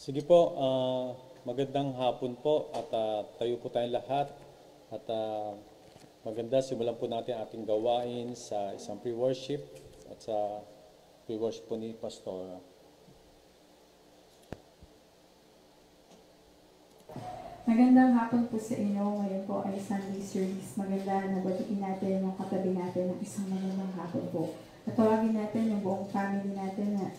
Sige po, magandang hapon po at tayo po tayong lahat at maganda simulan po natin ating gawain sa isang pre-worship at sa pre-worship po ni Pastor. Magandang hapon po sa inyo. Ngayon po ay Sunday service. Maganda na batiin natin ang katabi natin ng isang magandang hapon po. At tawagin natin yung buong family natin na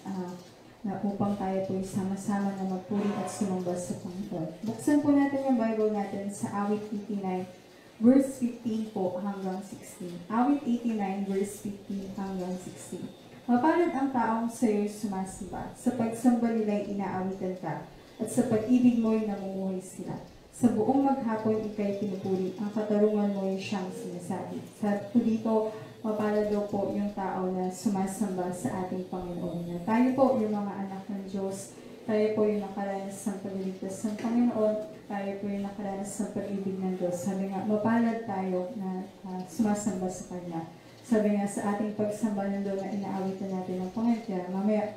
upang tayo po sama-sama na magpuri at sumamba sa Panginoon. Buksan po natin yung Bible natin sa Awit 89, verse 15 po hanggang 16. Awit 89, verse 15 hanggang 16. Mapalad ang taong sa iyo'y sumasamba, sa pagsamba nila'y inaawitan ka, at sa pag-ibig mo'y namumuhay sila. Sa buong maghapon ika'y pinupuri, ang katarungan mo'y siyang sinasabi. Sa dito, mapalad daw po yung tao na sumasamba sa ating Panginoon. Na tayo po yung mga anak ng Diyos, tayo po yung nakaranas ng pagliligtas ng Panginoon, tayo po yung nakaranas ng pag-ibig ng Diyos. Sabi nga, mapalad tayo na sumasamba sa Kanya. Sabi nga sa ating pagsamba nandun na inaawitan natin ng Panginoon. Kaya mamaya,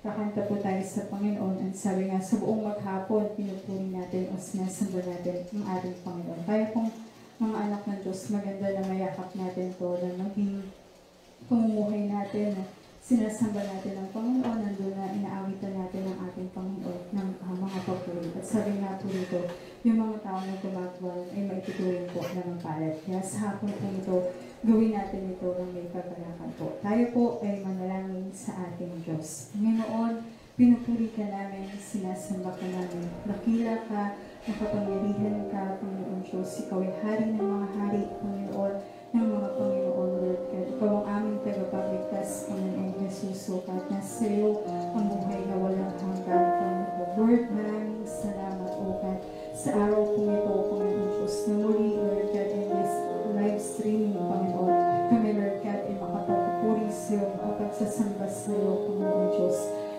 kakanta po tayo sa Panginoon. At sabi nga, sa buong maghapon, pinupuri natin o sinasamba natin ang ating Panginoon. Tayo pong mga anak ng Diyos, maganda na mayakap natin to na maging pamumuhay natin, na sinasamba natin ang Panginoon, nandun na inaawitan natin ang ating Panginoon ng mga papuri. At sabi nga po dito, yung mga tao na gumagawa ay maituturing po na ng palad. Kaya sa hapon po ito, gawin natin ito ng may kagalakan po. Tayo po ay manalangin sa ating Diyos. Ngaynoon, pinupuri ka namin, sinasamba ka namin, dakila ka, nakapangyarihan ka, Panginoon Diyos. Ikaw ay hari ng mga hari, Panginoon, ng mga Panginoon, Lord God. Ikaw ang aming tagapagligtas, Panginoon Jesus, at nasa iyo ang buhay na walang hanggan, Panginoon. Lord, maraming salamat, O God, sa araw po ito, Panginoon Diyos, na muli, Lord God, in this live streaming, Panginoon. Kami, Lord God, ay makapagpupuri sa iyo, makapagsasamba sa iyo, Panginoon Diyos.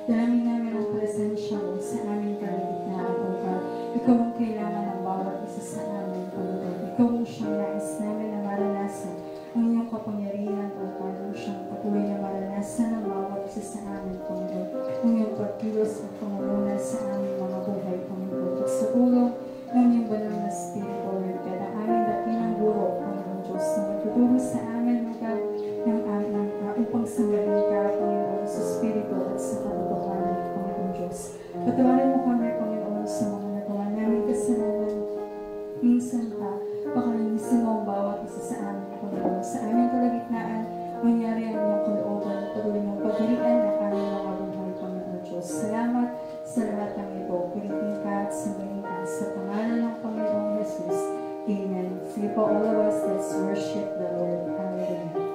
Dalangin namin ang presensya mo sa aming kaligtaan, O God. Ikaw ang kailangan ng bawat isa sa amin, Panginoon. Ikaw ang siyang nais namin na maranasan ang iyong kapangyarihan, O God. Ang siyang patuloy na maranasan ng bawat isa sa amin, Panginoon. Ang iyong pagkilos at pangunguna sa aming mga buhay, Panginoon. At sa tulong ng iyong banal na Espiritu, Lord God, ang aming dakilang guro, Panginoon Diyos, na magtuturo sa amin, O God, upang samarin ka, Panginoon, sa Espiritu at sa katotohanan, Panginoon Diyos. Patawarin mo kami, Panginoon, po, all of us, let's worship the Lord. Hallelujah.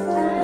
I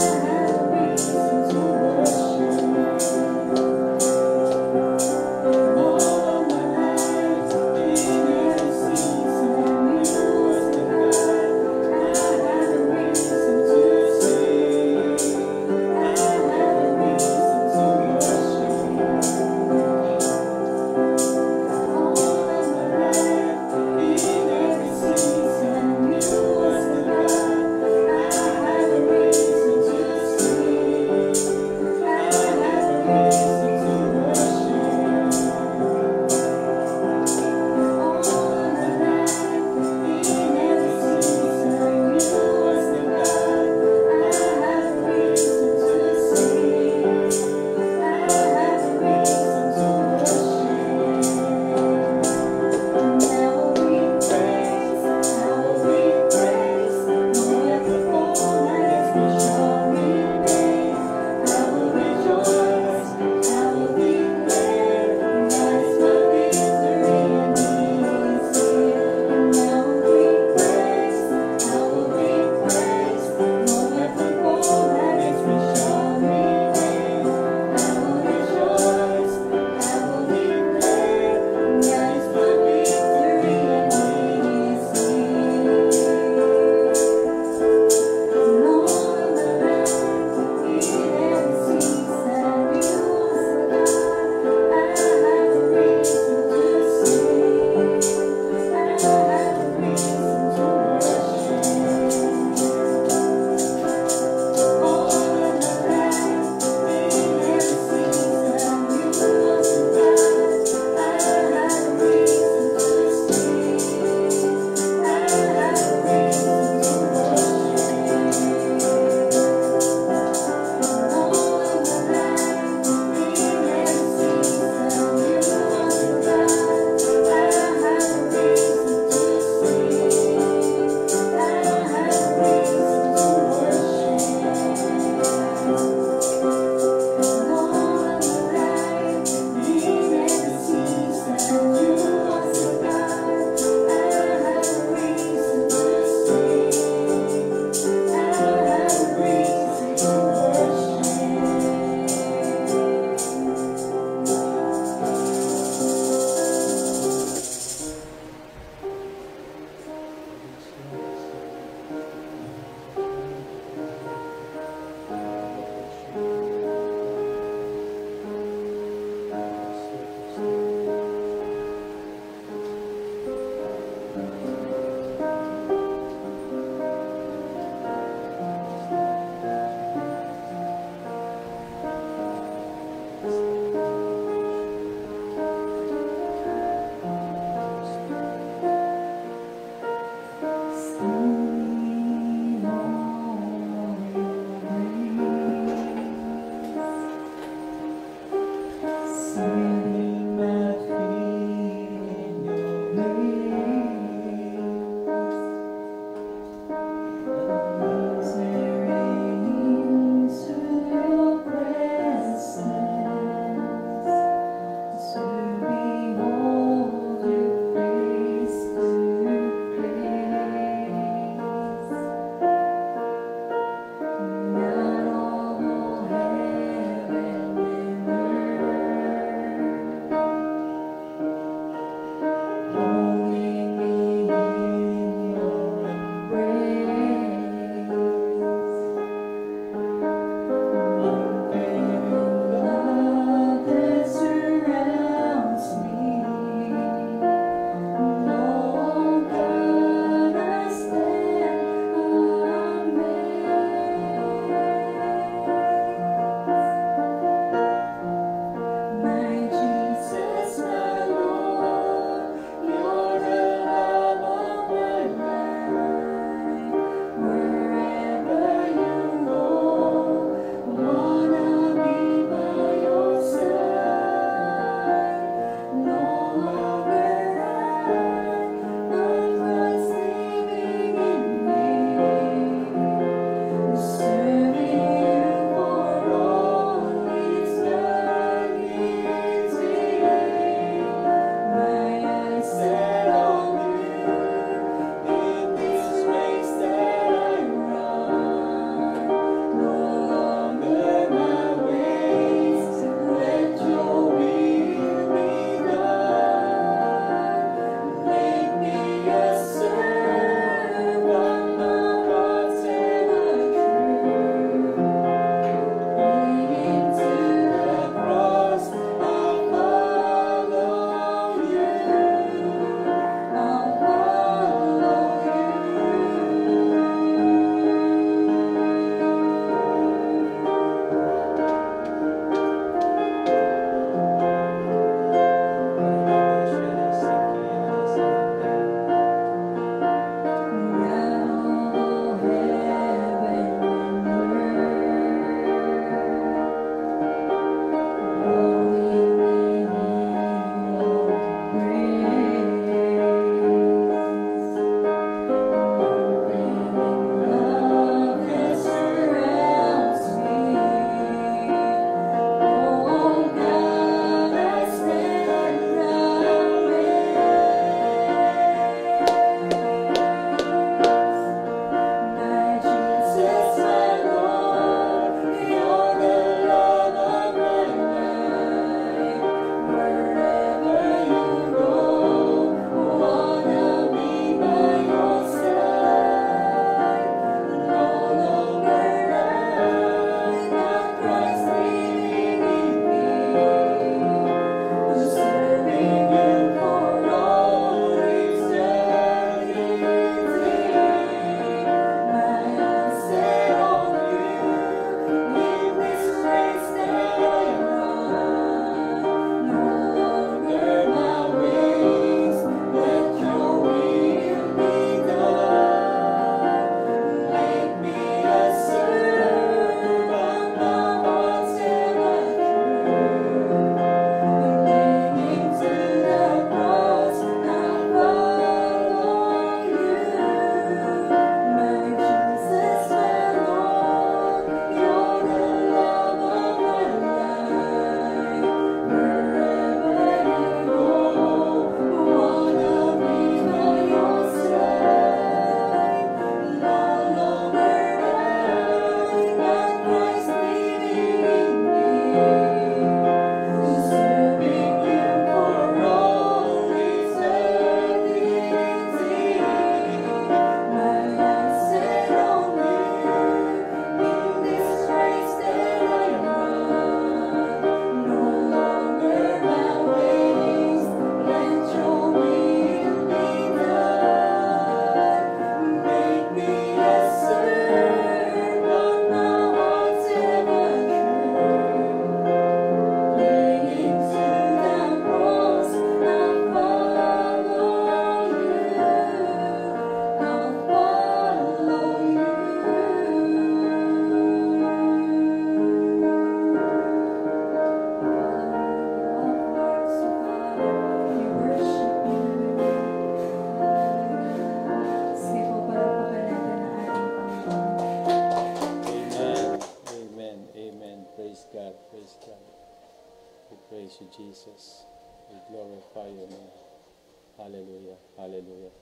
Hallelujah. Hallelujah.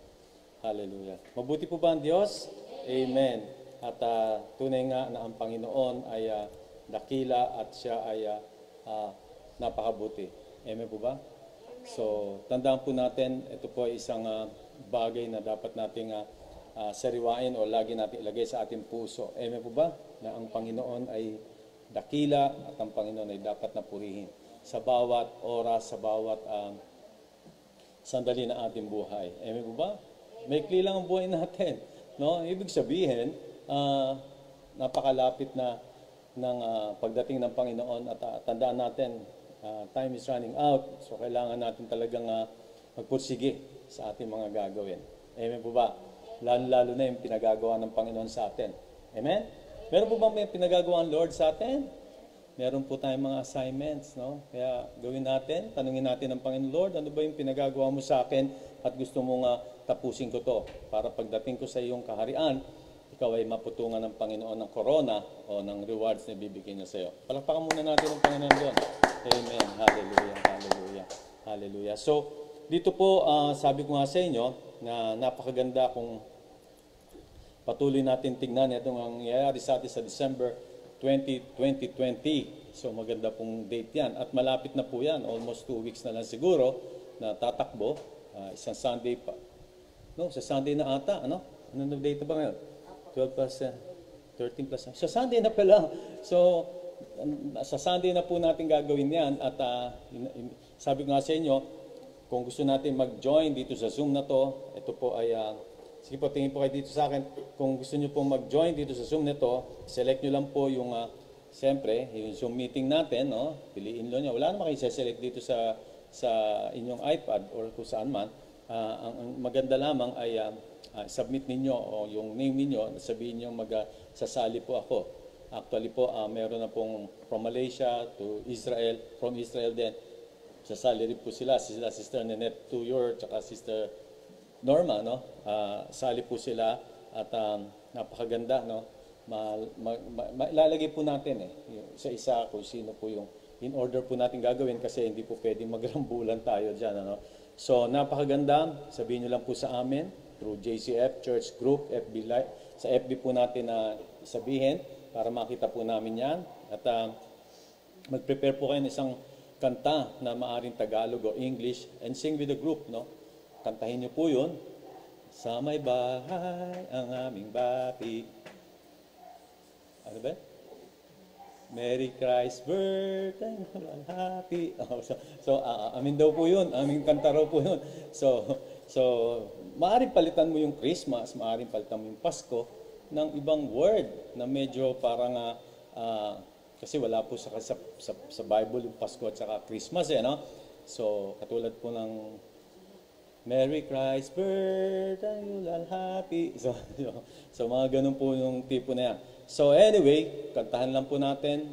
Hallelujah. Mabuti po ba ang Diyos? Amen. At tunay nga na ang Panginoon ay dakila at siya ay napakabuti. Amen po ba? So, tandaan po natin, ito po ay isang bagay na dapat nating sariwain o lagi natin ilagay sa ating puso. Amen po ba? Na ang Panginoon ay dakila at ang Panginoon ay dapat napurihin sa bawat oras, sa bawat sandali na ating buhay. Amen po ba? Maikli lang ang buhay natin. No? Ibig sabihin, napakalapit na ng pagdating ng Panginoon at tandaan natin, time is running out. So kailangan natin talagang magpursige sa ating mga gagawin. Amen po ba? Lalo na yung pinagagawa ng Panginoon sa atin. Amen? Meron po ba may pinagagawa ang Lord sa atin? Meron po tayong mga assignments, no? Kaya gawin natin, tanungin natin ng Panginoon, Lord, ano ba yung pinagagawa mo sa akin at gusto mong tapusin ko to para pagdating ko sa iyong kaharian, ikaw ay maputungan ng Panginoon ng corona o ng rewards na bibigyan niya sa iyo. Palakpakan muna natin ang Panginoon doon. Amen. Hallelujah. Hallelujah. Hallelujah. So, dito po, sabi ko nga sa inyo na napakaganda kung patuloy natin tignan itong nangyayari sa atin sa December 2020. So maganda pong date yan. At malapit na po yan. Almost 2 weeks na lang siguro na tatakbo. Isang Sunday pa. No, sa Sunday na ata. Ano na date ba ngayon? 12 plus 13 plus. Sa Sunday na pala. So sa Sunday na po natin gagawin yan. At sabi ko nga sa inyo, kung gusto natin mag-join dito sa Zoom na to, ito po ay sige po, tingin po kayo dito sa akin. Kung gusto nyo po mag-join dito sa Zoom nito, select nyo lang po yung, siyempre, yung Zoom meeting natin, no? Piliin nyo. Wala naman kayo select dito sa inyong iPad or kung saan man. Ang maganda lamang ay submit ninyo o yung name ninyo, sabihin nyo sasali po ako. Actually po, meron na pong from Malaysia to Israel, from Israel din. Sasali rin po sila Sister Nanette Tuyor, tsaka Sister Norma, no? Sali po sila at napakaganda, no? Ilalagay po natin sa isa kung sino po yung in order po natin gagawin kasi hindi po pwedeng magrambulan tayo dyan, ano? So, napakaganda. Sabihin nyo lang po sa amin through JCF Church Group, FB Live. Sa FB po natin na sabihin para makita po namin yan. At mag-prepare po kayo ng isang kanta na maaring Tagalog o English and sing with the group, no? Kantahin niyo po yun. Sa may bahay ang aming bati. Ano ba? Merry Christ's birthday, happy. Amin daw po yun. Aming kanta raw po yun. So, maaaring palitan mo yung Christmas, maaaring palitan mo yung Pasko ng ibang word na medyo parang kasi wala po sa Bible yung Pasko at saka Christmas, no? So, katulad po ng Merry Christ's birthday, you'll all happy. So mga ganun po yung tipo na yan. So anyway, kantahan lang po natin.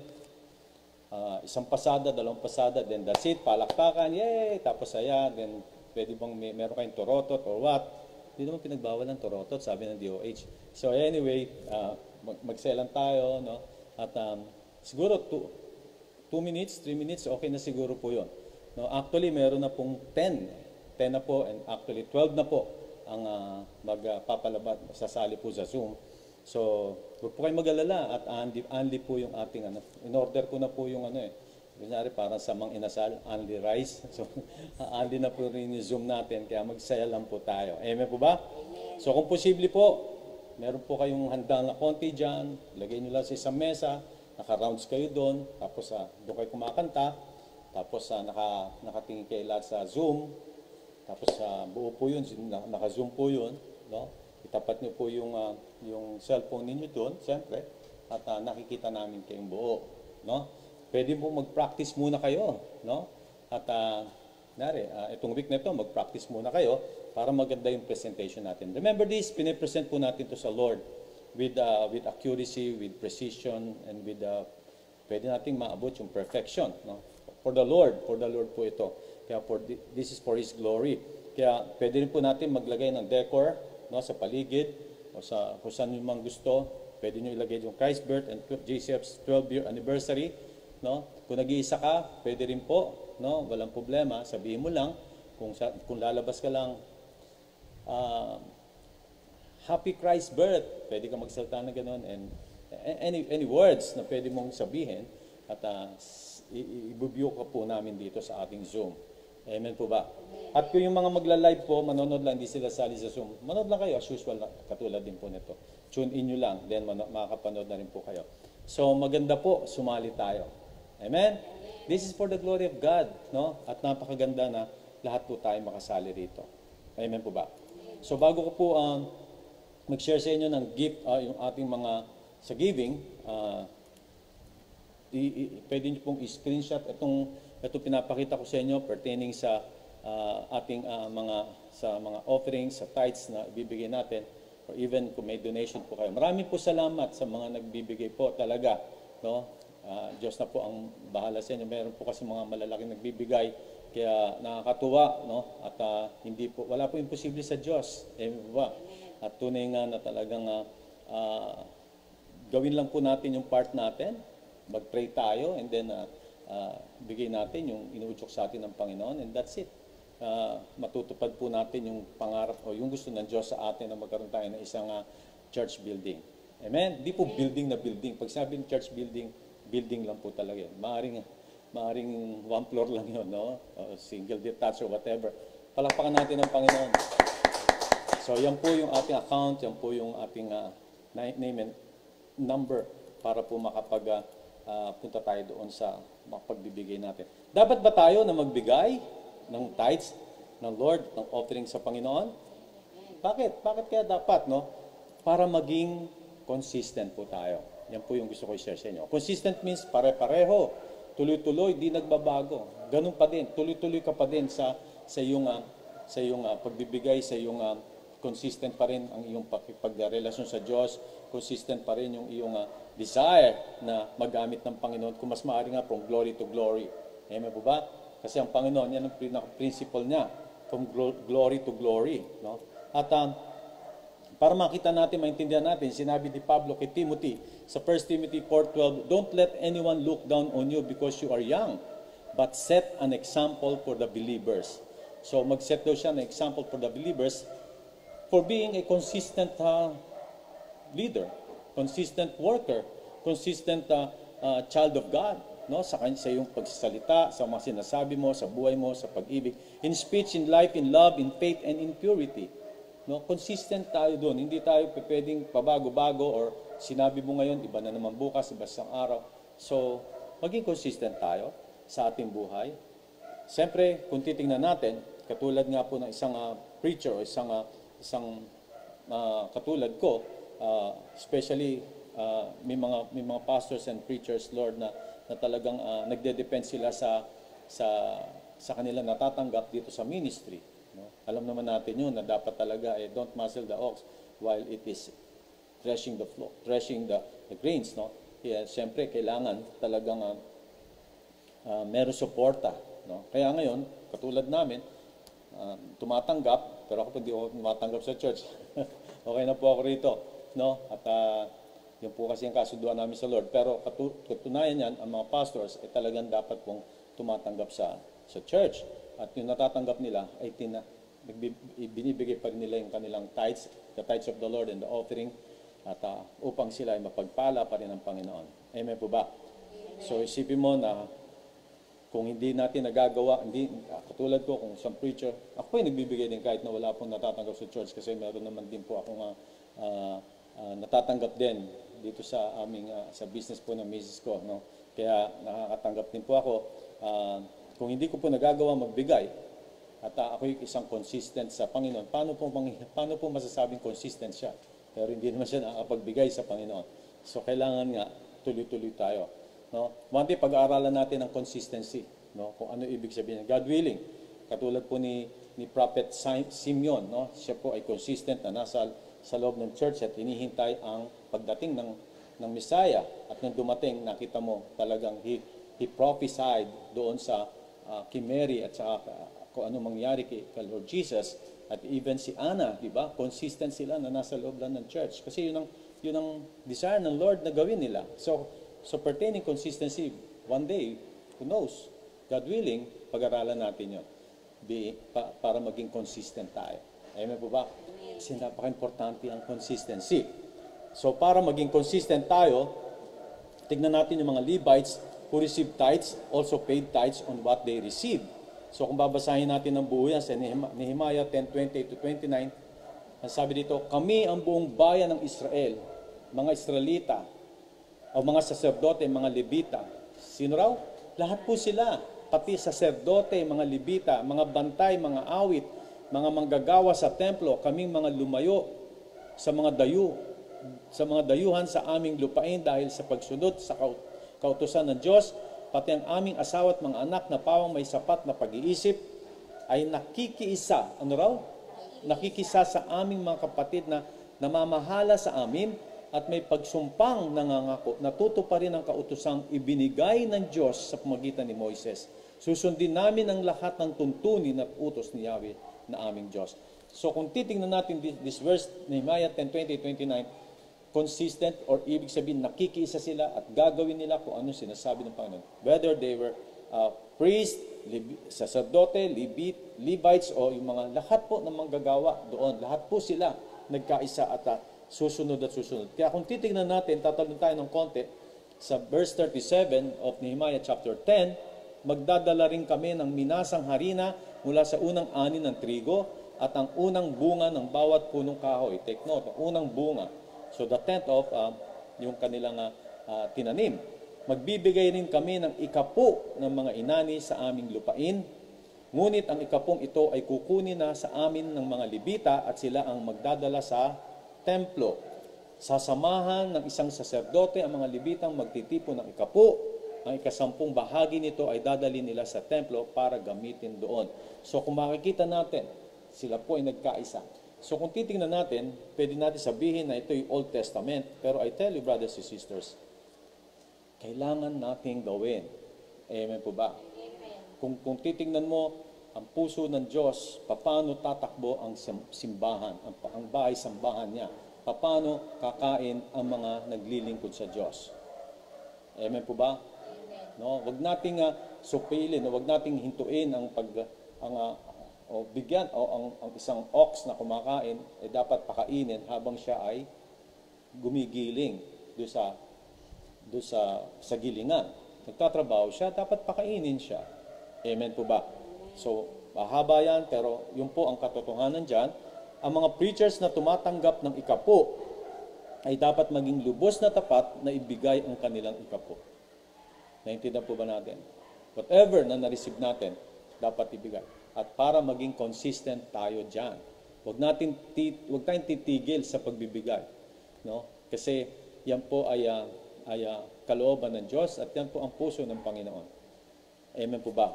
Isang pasada, dalawang pasada, then that's it. Palakpakan, yay! Tapos ayan, then pwede bang meron kayong torotot or what? Hindi naman pinagbawal ng torotot, sabi ng DOH. So anyway, magselan tayo, no? At siguro 2 minutes, 3 minutes, okay na siguro po yun. No, actually, meron na pong 10 na po, and actually 12 na po ang magpapalabas, sasali po sa Zoom. So, huwag po kayong mag-alala at only po yung ating, in-order ko na po yung kunyari parang sa mang inasal, only rice. So, only na po rin yung Zoom natin, kaya magsaya lang po tayo. Amen po ba? So, kung posible po, meron po kayong handa na konti dyan, lagay nyo lang sa isang mesa, naka-rounds kayo doon, tapos doon kayo kumakanta, tapos nakatingin kayo lahat sa Zoom. Tapos buo po yun, naka-zoom po yun, no? Itapat niyo po yung cellphone ninyo doon, siyempre, at nakikita namin kayong buo, no? Pwede po mag-practice muna kayo, no? At itong week na ito, mag-practice muna kayo para maganda yung presentation natin. Remember this, pinipresent po natin to sa Lord with accuracy, with precision, and with pwede nating maabot yung perfection, no? For the Lord po ito. Kaya this is for His glory. Kaya pwede rin po natin maglagay ng decor, no, sa paligid o sa kung saan nyo mang gusto. Pwede nyo ilagay yung Christ's birth and JCF's 12-year anniversary. No? Kung nag-iisa ka, pwede rin po. No? Walang problema. Sabihin mo lang. Kung lalabas ka lang, ah, Happy Christ birth, pwede ka magsalita na gano'n, and any words na pwede mong sabihin, at i-review ka po namin dito sa ating Zoom. Amen po ba? At kung yung mga magla-live po, manonood lang, hindi sila sali sa Zoom, manood lang kayo, as usual, katulad din po nito. Tune in nyo lang, then makakapanood na rin po kayo. So maganda po, sumali tayo. Amen? This is for the glory of God, no? At napakaganda na lahat po tayo makasali rito. Amen po ba? So bago ko po mag-share sa inyo ng gift, yung ating mga sa giving, pwede nyo pong i-screenshot ito pinapakita ko sa inyo pertaining sa ating mga offerings, sa tithes na ibibigay natin, or even kung may donation po kayo. Marami po salamat sa mga nagbibigay po talaga, no? Diyos na po ang bahala sa inyo. Meron po kasi mga malalaking nagbibigay, kaya nakakatuwa, no? At wala po imposible sa Diyos. Amen ba? At tunay nga na talagang gawin lang po natin yung part natin, mag-pray tayo, and then bigay natin yung inuudyok sa atin ng Panginoon, and that's it. Matutupad po natin yung pangarap o yung gusto ng Diyos sa atin na magkaroon tayo ng isang church building. Amen? Di po building na building. Pag sabi ng church building, building lang po talaga yun. Maaring one floor lang yun, no? Single detached or whatever. Palakpakan natin ang Panginoon. So yan po yung ating account, yan po yung ating name and number para po punta tayo doon sa pagbibigay natin. Dapat ba tayo na magbigay ng tithes ng Lord, ng offering sa Panginoon? Bakit? Bakit kaya dapat, no? Para maging consistent po tayo. Yan po yung gusto ko i-share sa inyo. Consistent means pare-pareho, tuloy-tuloy, di nagbabago. Ganun pa din, tuloy-tuloy ka pa din sa iyong pagbibigay, sa iyong consistent pa rin ang iyong pagrelasyon sa Diyos, consistent pa rin yung iyong desire na magamit ng Panginoon, kung mas maaari nga from glory to glory. Amen po ba? Kasi ang Panginoon, yan ang principle niya, from glory to glory. No? At para makita natin, maintindihan natin, sinabi ni Pablo kay Timothy sa 1 Timothy 4:12, don't let anyone look down on you because you are young, but set an example for the believers. So mag-set daw siya ng example for the believers for being a consistent leader, consistent worker, consistent child of God, no? Sa iyong pagsasalita, sa mga sinasabi mo, sa buhay mo, sa pag-ibig, in speech, in life, in love, in faith, and in purity. No? Consistent tayo doon. Hindi tayo pwedeng pabago-bago or sinabi mo ngayon, iba na naman bukas, iba isang araw. So, maging consistent tayo sa ating buhay. Siyempre, kung titingnan natin, katulad nga po ng isang preacher o isang katulad ko, especially may mga pastors and preachers, Lord, na talagang nagde-depend sila sa kanila natatanggap dito sa ministry. No? Alam naman natin yun na dapat talaga don't muzzle the ox while it is threshing the grains. No? Kaya siyempre kailangan talagang meron suporta. No? Kaya ngayon, katulad namin, tumatanggap, pero ako hindi ako tumatanggap sa church. Okay na po ako rito. No? At yun po kasi ang kasunduan namin sa Lord. Pero katunayan yan, ang mga pastors ay talagang dapat pong tumatanggap sa church. At yung natatanggap nila ay binibigay pa rin nila yung kanilang tithes, the tithes of the Lord and the offering, at upang sila ay mapagpala pa rin ng Panginoon. Amen po ba? So isipin mo na kung hindi natin nagagawa, katulad ko, kung isang preacher, ako ay nagbibigay din kahit na wala pong natatanggap sa church kasi meron naman din po akong natatanggap din dito sa sa business po ng misis ko. No? Kaya nakakatanggap din po ako. Kung hindi ko po nagagawa magbigay, at ako'y isang consistent sa Panginoon, paano po masasabing consistent siya? Pero hindi naman siya nakakapagbigay sa Panginoon. So kailangan nga tuloy-tuloy tayo. No? One day, pag-aaralan natin ang consistency. No? Kung ano ibig sabihin. God willing, katulad po ni Prophet Simeon, no? Siya po ay consistent na nasa sa loob ng church at hinihintay ang pagdating ng Messiah. At nung dumating, nakita mo talagang he prophesied doon sa kay Mary at sa kung ano mangyari kay Lord Jesus. At even si Anna, di ba? Consistent sila na nasa loob lang ng church. Kasi yun ang desire ng Lord na gawin nila. So pertaining consistency, one day, who knows? God willing, pag-aralan natin yun. para maging consistent tayo. Amen po ba? Kasi napaka-importante ang consistency. So para maging consistent tayo, tignan natin yung mga Levites who received tithes, also paid tithes on what they received. So kung babasahin natin ng buo yan sa Nehemiah 10:28-29, ang sabi dito, kami ang buong bayan ng Israel, mga Israelita, o mga saserdote, mga Levita. Sino raw? Lahat po sila, pati saserdote, mga Levita, mga bantay, mga awit, mga manggagawa sa templo, kaming mga lumayo sa mga dayuhan sa aming lupain dahil sa pagsunod sa kautusan ng Diyos, pati ang aming asawa at mga anak na pawang may sapat na pag-iisip ay nakikiisa. Ano raw? Nakikisa sa aming mga kapatid na namamahala sa amin at may pagsumpang nangangako na tutuparin ang kautusang ibinigay ng Diyos sa pamagitan ni Moises. Susundin namin ang lahat ng tuntunin at utos ni Yahweh na aming Diyos. So kung titingnan natin this verse, Nehemiah 10:20-29, consistent or ibig sabihin nakikiisa sila at gagawin nila kung ano sinasabi ng Panginoon. Whether they were priest, sacerdote, Levites o yung mga lahat po ng manggagawa doon, lahat po sila nagkaisa at susunod at susunod. Kaya kung titingnan natin, tatalon tayo ng konti sa verse 37 of Nehemiah chapter 10, magdadala rin kami ng minasang harina mula sa unang ani ng trigo at ang unang bunga ng bawat punong kahoy. Take note, ang unang bunga. So the tenth of yung kanilang tinanim. Magbibigay rin kami ng ikapo ng mga inani sa aming lupain. Ngunit ang ikapong ito ay kukunin na sa amin ng mga Levita at sila ang magdadala sa templo. Sasamahan ng isang saserdote ang mga Levitang magtitipon ng ikapo. Ang ikasampung bahagi nito ay dadalhin nila sa templo para gamitin doon. So kung makikita natin, sila po ay nagkaisa. So kung titingnan natin, pwede natin sabihin na ito yung Old Testament. Pero I tell you, brothers and sisters, kailangan nating gawin. Amen po ba? Amen. Kung titingnan mo, ang puso ng Diyos, paano tatakbo ang simbahan, ang bahay-sambahan niya. Paano kakain ang mga naglilingkod sa Diyos. Amen po ba? Amen. No, wag nating supilin, wag nating hintuin ang bigyan ang isang ox na kumakain dapat pakainin habang siya ay gumigiling do sa gilingan. Nagtatrabaho siya, dapat pakainin siya. Amen po ba? So, mahaba yan, pero yun po ang katotohanan dyan. Ang mga preachers na tumatanggap ng ikapo ay dapat maging lubos na tapat na ibigay ang kanilang ikapo. Naintindihan po ba natin? Whatever na na-receive natin, dapat ibigay. At para maging consistent tayo dyan. Huwag tayong titigil sa pagbibigay. No? Kasi yan po ay kalooban ng Diyos at yan po ang puso ng Panginoon. Amen po ba?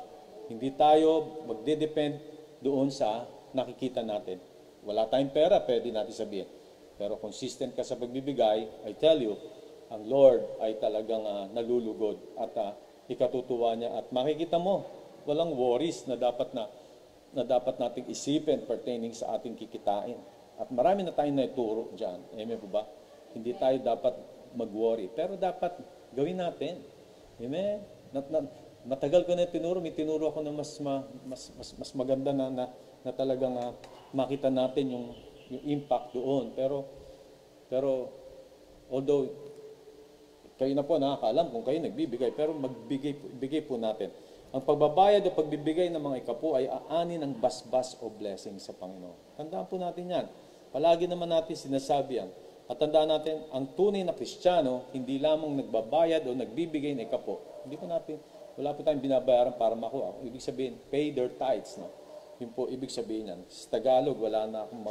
Hindi tayo magde-depend doon sa nakikita natin. Wala tayong pera, pwede natin sabihin. Pero consistent ka sa pagbibigay, I tell you, ang Lord ay talagang nalulugod at ikatutuwa niya. At makikita mo, walang worries na dapat nating isipin pertaining sa ating kikitain. At marami na tayong naituro dyan. Amen po ba? Hindi tayo dapat mag-worry. Pero dapat gawin natin. Amen? Matagal ko na tinuro. May tinuro ako na mas maganda na talagang makita natin yung impact doon. Pero although kayo na po nakakaalam kung kayo nagbibigay, pero magbigay po natin. Ang pagbabayad o pagbibigay ng mga ikapo ay aani ng basbas o blessing sa Panginoon. Tandaan po natin yan. Palagi naman natin sinasabi yan. At tandaan natin, ang tunay na Kristiyano, hindi lamang nagbabayad o nagbibigay ng ikapo. Wala po tayong binabayaran para makuha. Ibig sabihin, pay their tithes. No? Yun po, ibig sabihin yan. Sa Tagalog, wala na akong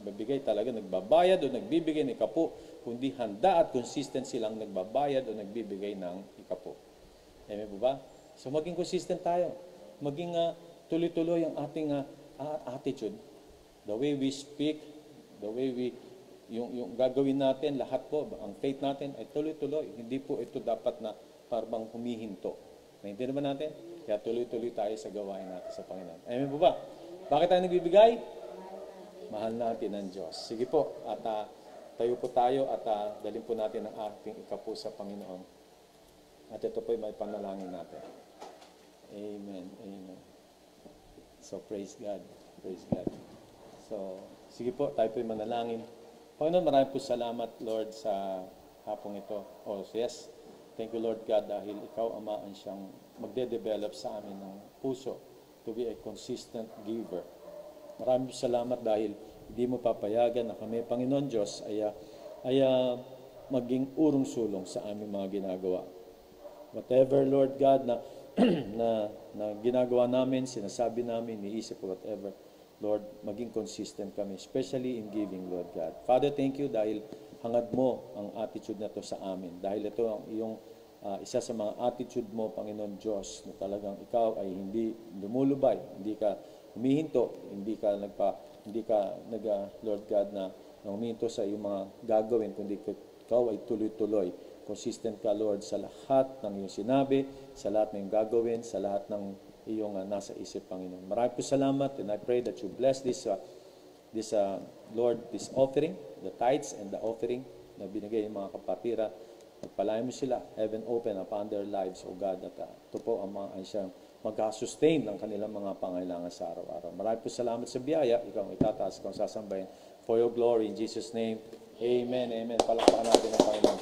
mabibigay talaga. Nagbabayad o nagbibigay ng ikapo, kundi handa at consistent silang nagbabayad o nagbibigay ng ikapo. Amen po ba? So maging consistent tayo. Maging tuloy-tuloy ang ating attitude. The way we speak, the way yung gagawin natin, lahat po, ang faith natin ay tuloy-tuloy. Hindi po ito dapat na parang humihinto. Naintindihan ba natin? Kaya tuloy-tuloy tayo sa gawain natin sa Panginoon. Amen po ba? Bakit tayo nagbibigay? Mahal natin ang Diyos. Sige po, at tayo po tayo at dalhin po natin ang ating ikapo sa Panginoon. At ito po ay may panalangin natin. Amen. Amen. So, praise God. Praise God. So, sige po, tayo po'y manalangin. Panginoon, maraming po salamat, Lord, sa hapong ito. Oh, yes. Thank you, Lord God, dahil ikaw, Ama, ang siyang magde-develop sa amin ng puso to be a consistent giver. Maraming po salamat dahil hindi mo papayagan na kami, Panginoon Diyos, ay maging urong-sulong sa aming mga ginagawa. Whatever, Lord God, na na ginagawa namin, sinasabi namin, iniisip ko, whatever, Lord, maging consistent kami, especially in giving, Lord God. Father, thank you dahil hangad mo ang attitude na to sa amin. Dahil ito ang iyong isa sa mga attitude mo, Panginoon Diyos, na talagang ikaw ay hindi lumulubay, hindi ka humihinto, hindi ka Lord God, na humihinto sa iyong mga gagawin, kundi ikaw ay tuloy-tuloy. Consistent ka, Lord, sa lahat ng iyong sinabi, sa lahat ng iyong gagawin, sa lahat ng iyong nasa isip, Panginoon. Maraming po salamat, and I pray that you bless this Lord, this offering, the tithes and the offering na binigay ng mga kapatira. Pagpalain mo sila, heaven open upon their lives, O God, at ito po ang mga siyang magka-sustain ng kanilang mga pangailangan sa araw-araw. Maraming po salamat sa biyaya, ikaw ang itataas, ikaw ang sasambahin. For your glory, in Jesus' name, amen, amen. Palakpakan natin ang Panginoon.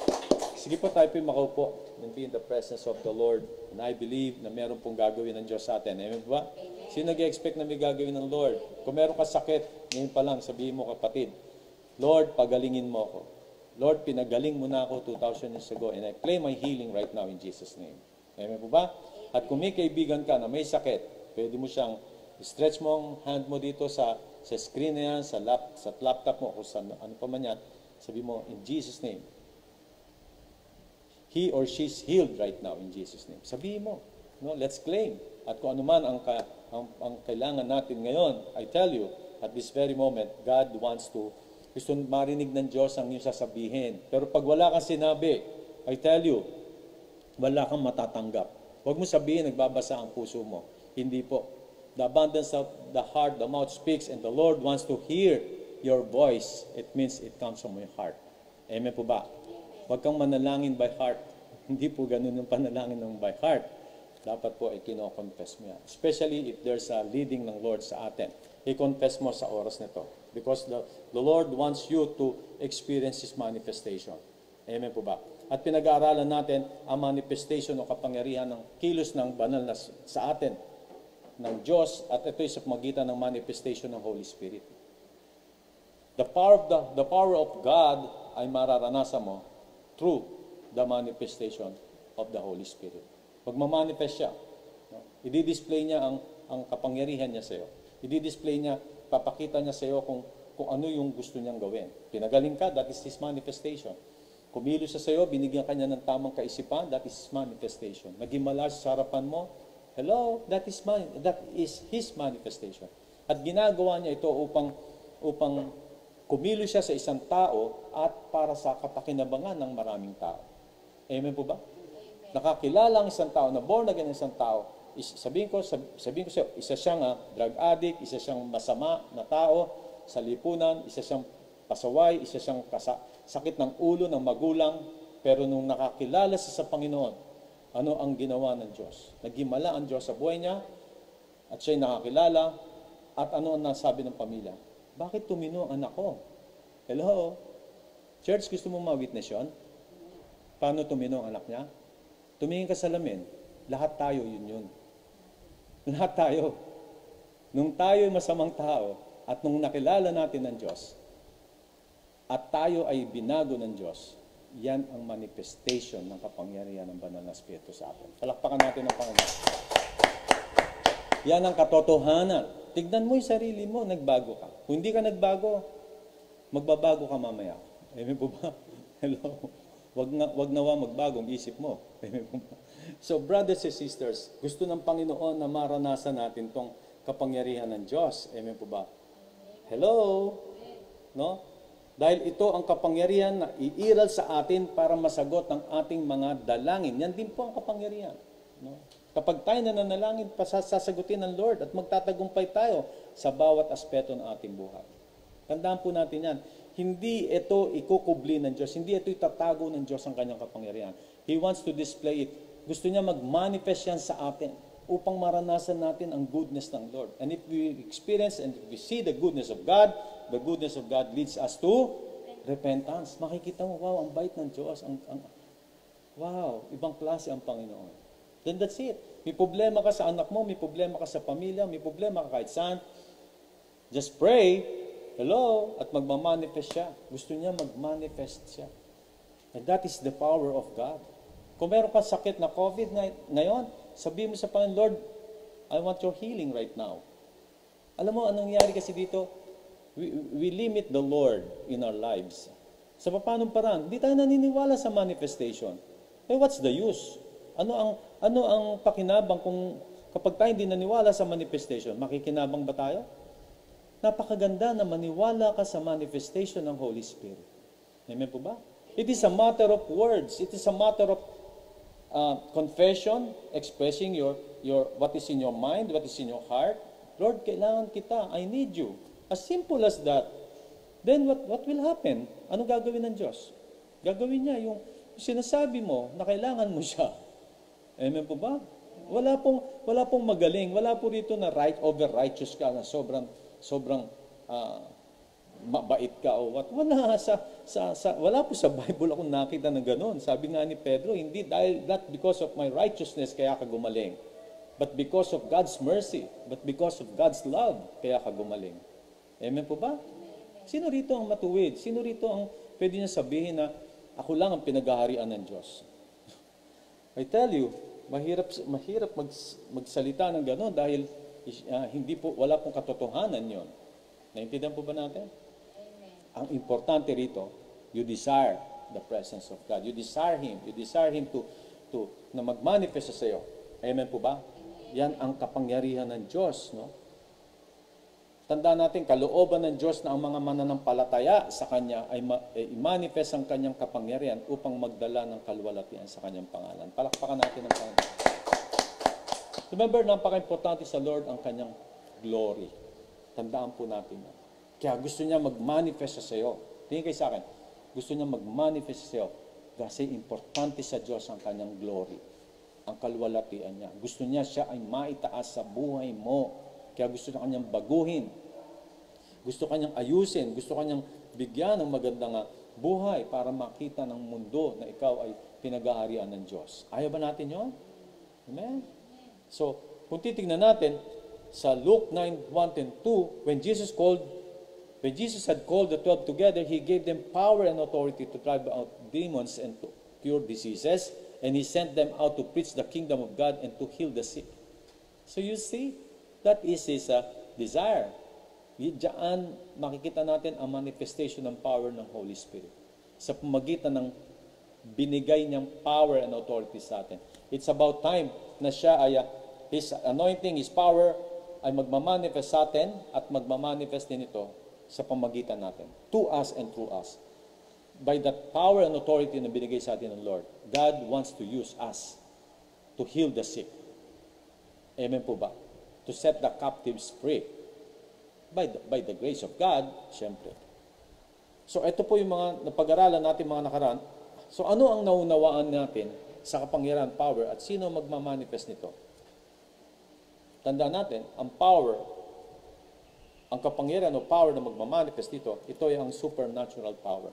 Sige po, tayo po makaupo and be in the presence of the Lord. And I believe na meron pong gagawin ng Diyos sa atin. Amen ba? Sino nag-expect na may gagawin ng Lord? Kung meron ka sakit, ngayon pa lang, sabihin mo, kapatid, Lord, pagalingin mo ako. Lord, pinagaling mo na ako 2,000 years ago, and I claim my healing right now in Jesus' name. Amen po ba? At kung may kaibigan ka na may sakit, pwede mo siyang stretch mo ang hand mo dito sa screen na yan, sa laptop mo, kung sa ano pa man yan, sabi mo, in Jesus' name, he or she's healed right now in Jesus' name. Sabihin mo, no? Let's claim. At kung ano man ang kailangan natin ngayon, I tell you, at this very moment, God wants to, gusto marinig ng Diyos ang iyong sasabihin. Pero pag wala kang sinabi, I tell you, wala kang matatanggap. Huwag mo sabihin, nagbabasa ang puso mo. Hindi po. The abundance of the heart, the mouth speaks, and the Lord wants to hear your voice. It means it comes from your heart. Amen po ba? Huwag kang manalangin by heart. Hindi po ganun yung panalangin ng by heart. Dapat po ay kino-confess mo yan. Especially if there's a leading ng Lord sa atin. I-confess mo sa oras nito. Because the Lord wants you to experience His manifestation. Amen po ba? At pinag-aaralan natin ang manifestation o kapangyarihan ng kilos ng banal na sa atin ng Diyos, at ito ay sa pamagitan ng manifestation ng Holy Spirit. The power of God ay mararanasan mo through the manifestation of the Holy Spirit. Pag ma-manifest siya, no? I-display niya ang kapangyarihan niya sa iyo. I-display niya, papakita niya sa iyo kung ano yung gusto niyang gawin. Pinagaling ka, that is His manifestation. Kumilos siya sa iyo, binigyan ka niya ng tamang kaisipan, that is His manifestation. Naging malas sa harapan mo, hello, that is His manifestation. At ginagawa niya ito upang kumilos siya sa isang tao at para sa kapakinabangan ng maraming tao. Amen po ba? Amen. Nakakilala ang isang tao, na born again ang isang tao, sabihin ko sa iyo, isa siyang drug addict, isa siyang masama na tao sa lipunan, isa siyang pasaway, isa siyang sakit ng ulo ng magulang, pero nung nakakilala siya sa Panginoon, ano ang ginawa ng Diyos? Nagimala ang Diyos sa buhay niya, at siya'y nakakilala, at ano ang nasabi ng pamilya? Bakit tumino ang anak ko? Hello? Church, gusto mo ma-witness yun? Paano tumino ang anak niya? Tumingin ka sa salamin. Lahat tayo yun. Lahat tayo. Nung tayo ay masamang tao, at nung nakilala natin ang Diyos, at tayo ay binago ng Diyos, yan ang manifestation ng kapangyarihan ng banal na Espiritu sa atin. Palakpakan natin ang Panginoon. Yan ang katotohanan. Tignan mo yung sarili mo, nagbago ka. Kung hindi ka nagbago, magbabago ka mamaya. Amen po ba? Hello? Wag nawa magbago ang isip mo. Amen po ba? So, brothers and sisters, gusto ng Panginoon na maranasan natin tong kapangyarihan ng Diyos. Amen po ba? Hello? No? Dahil ito ang kapangyarihan na iiral sa atin para masagot ang ating mga dalangin. Yan din po ang kapangyarihan. No? Kapag tayo nananalangin, sasagutin ng Lord at magtatagumpay tayo sa bawat aspeto ng ating buhay. Tandaan po natin yan. Hindi ito ikukubli ng Diyos. Hindi ito itatago ng Diyos ang kanyang kapangyarihan. He wants to display it. Gusto niya mag-manifest yan sa atin upang maranasan natin ang goodness ng Lord. And if we experience and if we see the goodness of God leads us to repentance. Makikita mo, wow, ang bait ng Diyos. Wow, ibang klase ang Panginoon. Then that's it. May problema ka sa anak mo, may problema ka sa pamilya, may problema ka kahit saan. Just pray, hello, at magmamanifest siya. Gusto niya magmanifest siya. And that is the power of God. Kung meron ka sakit na COVID ngayon, sabihin mo sa Panginoon, Lord, I want your healing right now. Alam mo, anong nangyari kasi dito? We limit the Lord in our lives. Sa paanong paraan? Hindi tayo naniniwala sa manifestation. Eh, what's the use? Ano ang pakinabang kung kapag tayo hindi naniwala sa manifestation? Makikinabang ba tayo? Napakaganda na maniwala ka sa manifestation ng Holy Spirit. Amen po ba? It is a matter of words. It is a matter of confession, expressing your what is in your mind, what is in your heart. Lord, kailangan kita. I need you. As simple as that. Then what will happen? Anong gagawin ng Diyos? Gagawin niya yung sinasabi mo na kailangan mo siya. Amen po ba? Wala pong magaling. Wala po rito na right over righteous ka na sobrang mabait ka o what. Wala po sa Bible akong nakita na gano'n. Sabi nga ni Pedro, hindi dahil not because of my righteousness kaya ka gumaling, but because of God's mercy, but because of God's love kaya ka gumaling. Amen po ba? Sino rito ang matuwid? Sino rito ang pwede niya sabihin na ako lang ang pinag-aharian ng Diyos? I tell you, mahirap magsalita ng gano'n dahil wala pong katotohanan yon. Naintindihan po ba natin? Ang importante rito, you desire the presence of God. You desire Him. You desire Him na mag-manifest sa iyo. Amen po ba? Yan ang kapangyarihan ng Diyos, no? Tandaan natin, kalooban ng Diyos na ang mga mananampalataya sa Kanya ay i-manifest ang Kanyang kapangyarihan upang magdala ng kaluwalhatian sa Kanyang pangalan. Palakpakan natin ang Panginoon. Remember, napaka-importante sa Lord ang Kanyang glory. Tandaan po natin yan. Kaya gusto niya mag-manifest sa iyo. Tingin kayo sa akin, gusto niya mag-manifest sa iyo kasi importante sa Diyos ang Kanyang glory, ang kaluwalhatian niya. Gusto niya siya ay maitaas sa buhay mo. Kaya gusto niya Kanyang baguhin. Gusto Kanyang ayusin. Gusto Kanyang bigyan ng magandang buhay para makita ng mundo na ikaw ay pinag-aharian ng Diyos. Ayaw ba natin yun? Amen? So, kung titignan natin, sa Luke 9:1 and 2, when Jesus had called the 12 together, He gave them power and authority to drive out demons and to cure diseases, and He sent them out to preach the kingdom of God and to heal the sick. So you see, that is His desire. Diyan makikita natin ang manifestation ng power ng Holy Spirit sa pamagitan ng binigay niyang power and authority sa atin. It's about time na siya ay His anointing, His power ay magmamanifest sa atin at magmamanifest din ito sa pamagitan natin. To us and through us. By that power and authority na binigay sa atin ng Lord, God wants to use us to heal the sick. Amen po ba? To set the captives free. By the grace of God, siyempre. So ito po yung mga napag-aralan natin mga nakaraan. So ano ang naunawaan natin sa kapangyarihan, power, at sino magmamanifest nito? Tandaan natin, ang power, ang kapangyarihan o power na magmamanifest dito, ito ay ang supernatural power.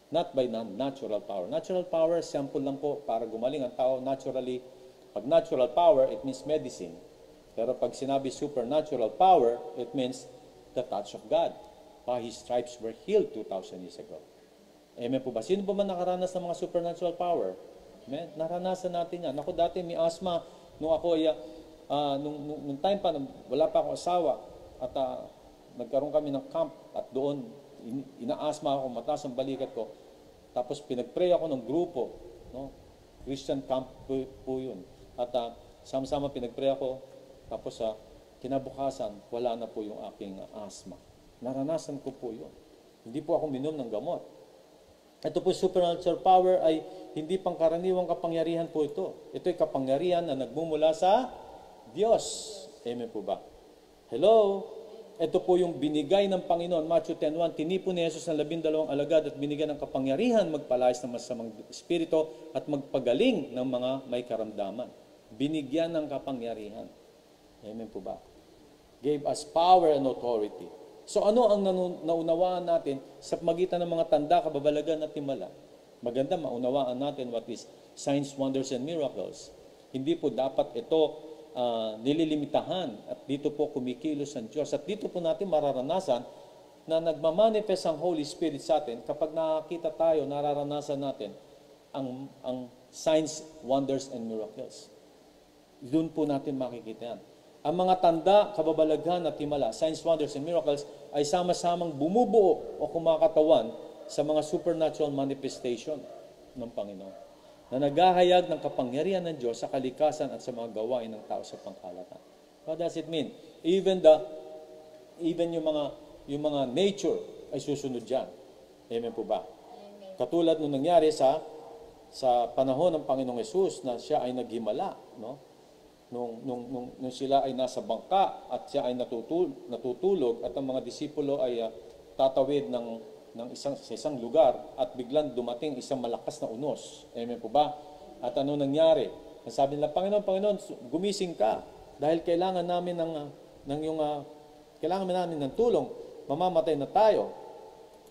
Not by non-natural power. Natural power, sample lang po para gumaling ang tao naturally. Pag natural power, it means medicine. Pero pag sinabi supernatural power, it means the touch of God. By His stripes were healed 2,000 years ago. Amen po ba? Sino ba man nakaranas ng mga supernatural power? Amen? Naranasan natin yan. Ako dati may asthma. Nung ako ay, nung time pa, wala pa akong asawa. At nagkaroon kami ng camp. At doon, ina-asthma ako, mataas ang balikat ko. Tapos pinag-pray ako ng grupo. No? Christian camp po yun. At sama-sama pinag-pray ako. Tapos kinabukasan, wala na po yung aking asthma. Naranasan ko po yun. Hindi po ako minom ng gamot. Ito po supernatural power ay hindi pangkaraniwang kapangyarihan po ito. Ito ay kapangyarihan na nagmumula sa Diyos. Amen po ba? Hello? Ito po yung binigay ng Panginoon. Matthew 10:1, tinipon ni Jesus ng 12 alagad at binigyan ng kapangyarihan magpalayas ng masamang espiritu at magpagaling ng mga may karamdaman. binigyan ng kapangyarihan. Amen po ba? Gave us power and authority. So ano ang naunawaan natin sa magitan ng mga tanda, kababalagan at himala? Maganda maunawaan natin what is signs, wonders, and miracles. Hindi po dapat ito nililimitahan at dito po kumikilos ang Diyos. At dito po natin mararanasan na nagmamanifest ang Holy Spirit sa atin kapag nakakita tayo, nararanasan natin ang signs, wonders, and miracles. Doon po natin makikita yan. Ang mga tanda, kababalaghan at himala, signs, wonders, and miracles ay sama-samang bumubuo o kumakatawan sa mga supernatural manifestation ng Panginoon na naghahayag ng kapangyarihan ng Diyos sa kalikasan at sa mga gawain ng tao sa pangkalahatan. What does it mean? Even yung mga nature ay susunod diyan. Amen po ba? Amen. Katulad nung nangyari sa panahon ng Panginoong Hesus na siya ay naghimala, no? Nung sila ay nasa bangka at siya ay natutulog at ang mga disipulo ay tatawid sa isang lugar at biglang dumating isang malakas na unos. Amen po ba? At ano nangyari? Sabi nila, Panginoon, gumising ka dahil kailangan namin kailangan namin ng tulong. Mamamatay na tayo.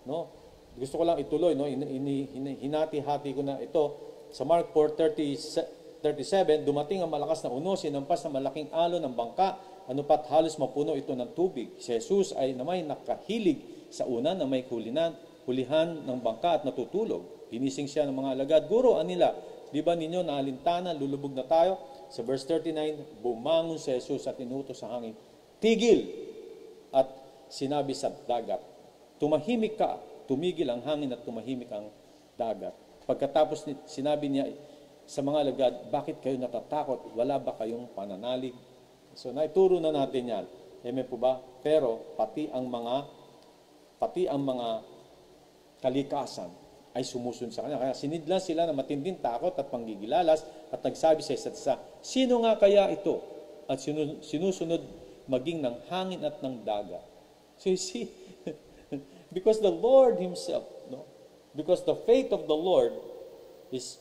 No? Gusto ko lang ituloy, no? Hinati-hati ko na ito. Sa Mark 4:37, dumating ang malakas na unos, sinampas na malaking alon ng bangka, ano pat halos mapuno ito ng tubig. Si Jesus ay namay nakahilig sa una na may hulihan ng bangka at natutulog. Ginising siya ng mga alagad. Guro, anila, di ba ninyo naalintana, lulubog na tayo? Sa verse 39, bumangon si Jesus at inutos sa hangin, tigil! At sinabi sa dagat, tumahimik ka, tumigil ang hangin at tumahimik ang dagat. Pagkatapos sinabi niya sa mga alagad, bakit kayo natatakot? Wala ba kayong pananalig? So naituro na natin yan. Amen po ba? Pero pati ang mga kalikasan ay sumusunod sa kanya. Kaya sinidlan sila ng matinding takot at panggigilalas at nagsabi sa isa't isa, sino nga kaya ito? At sinusunod maging ng hangin at ng dagat. So you see, because the Lord Himself, no? Because the faith of the Lord is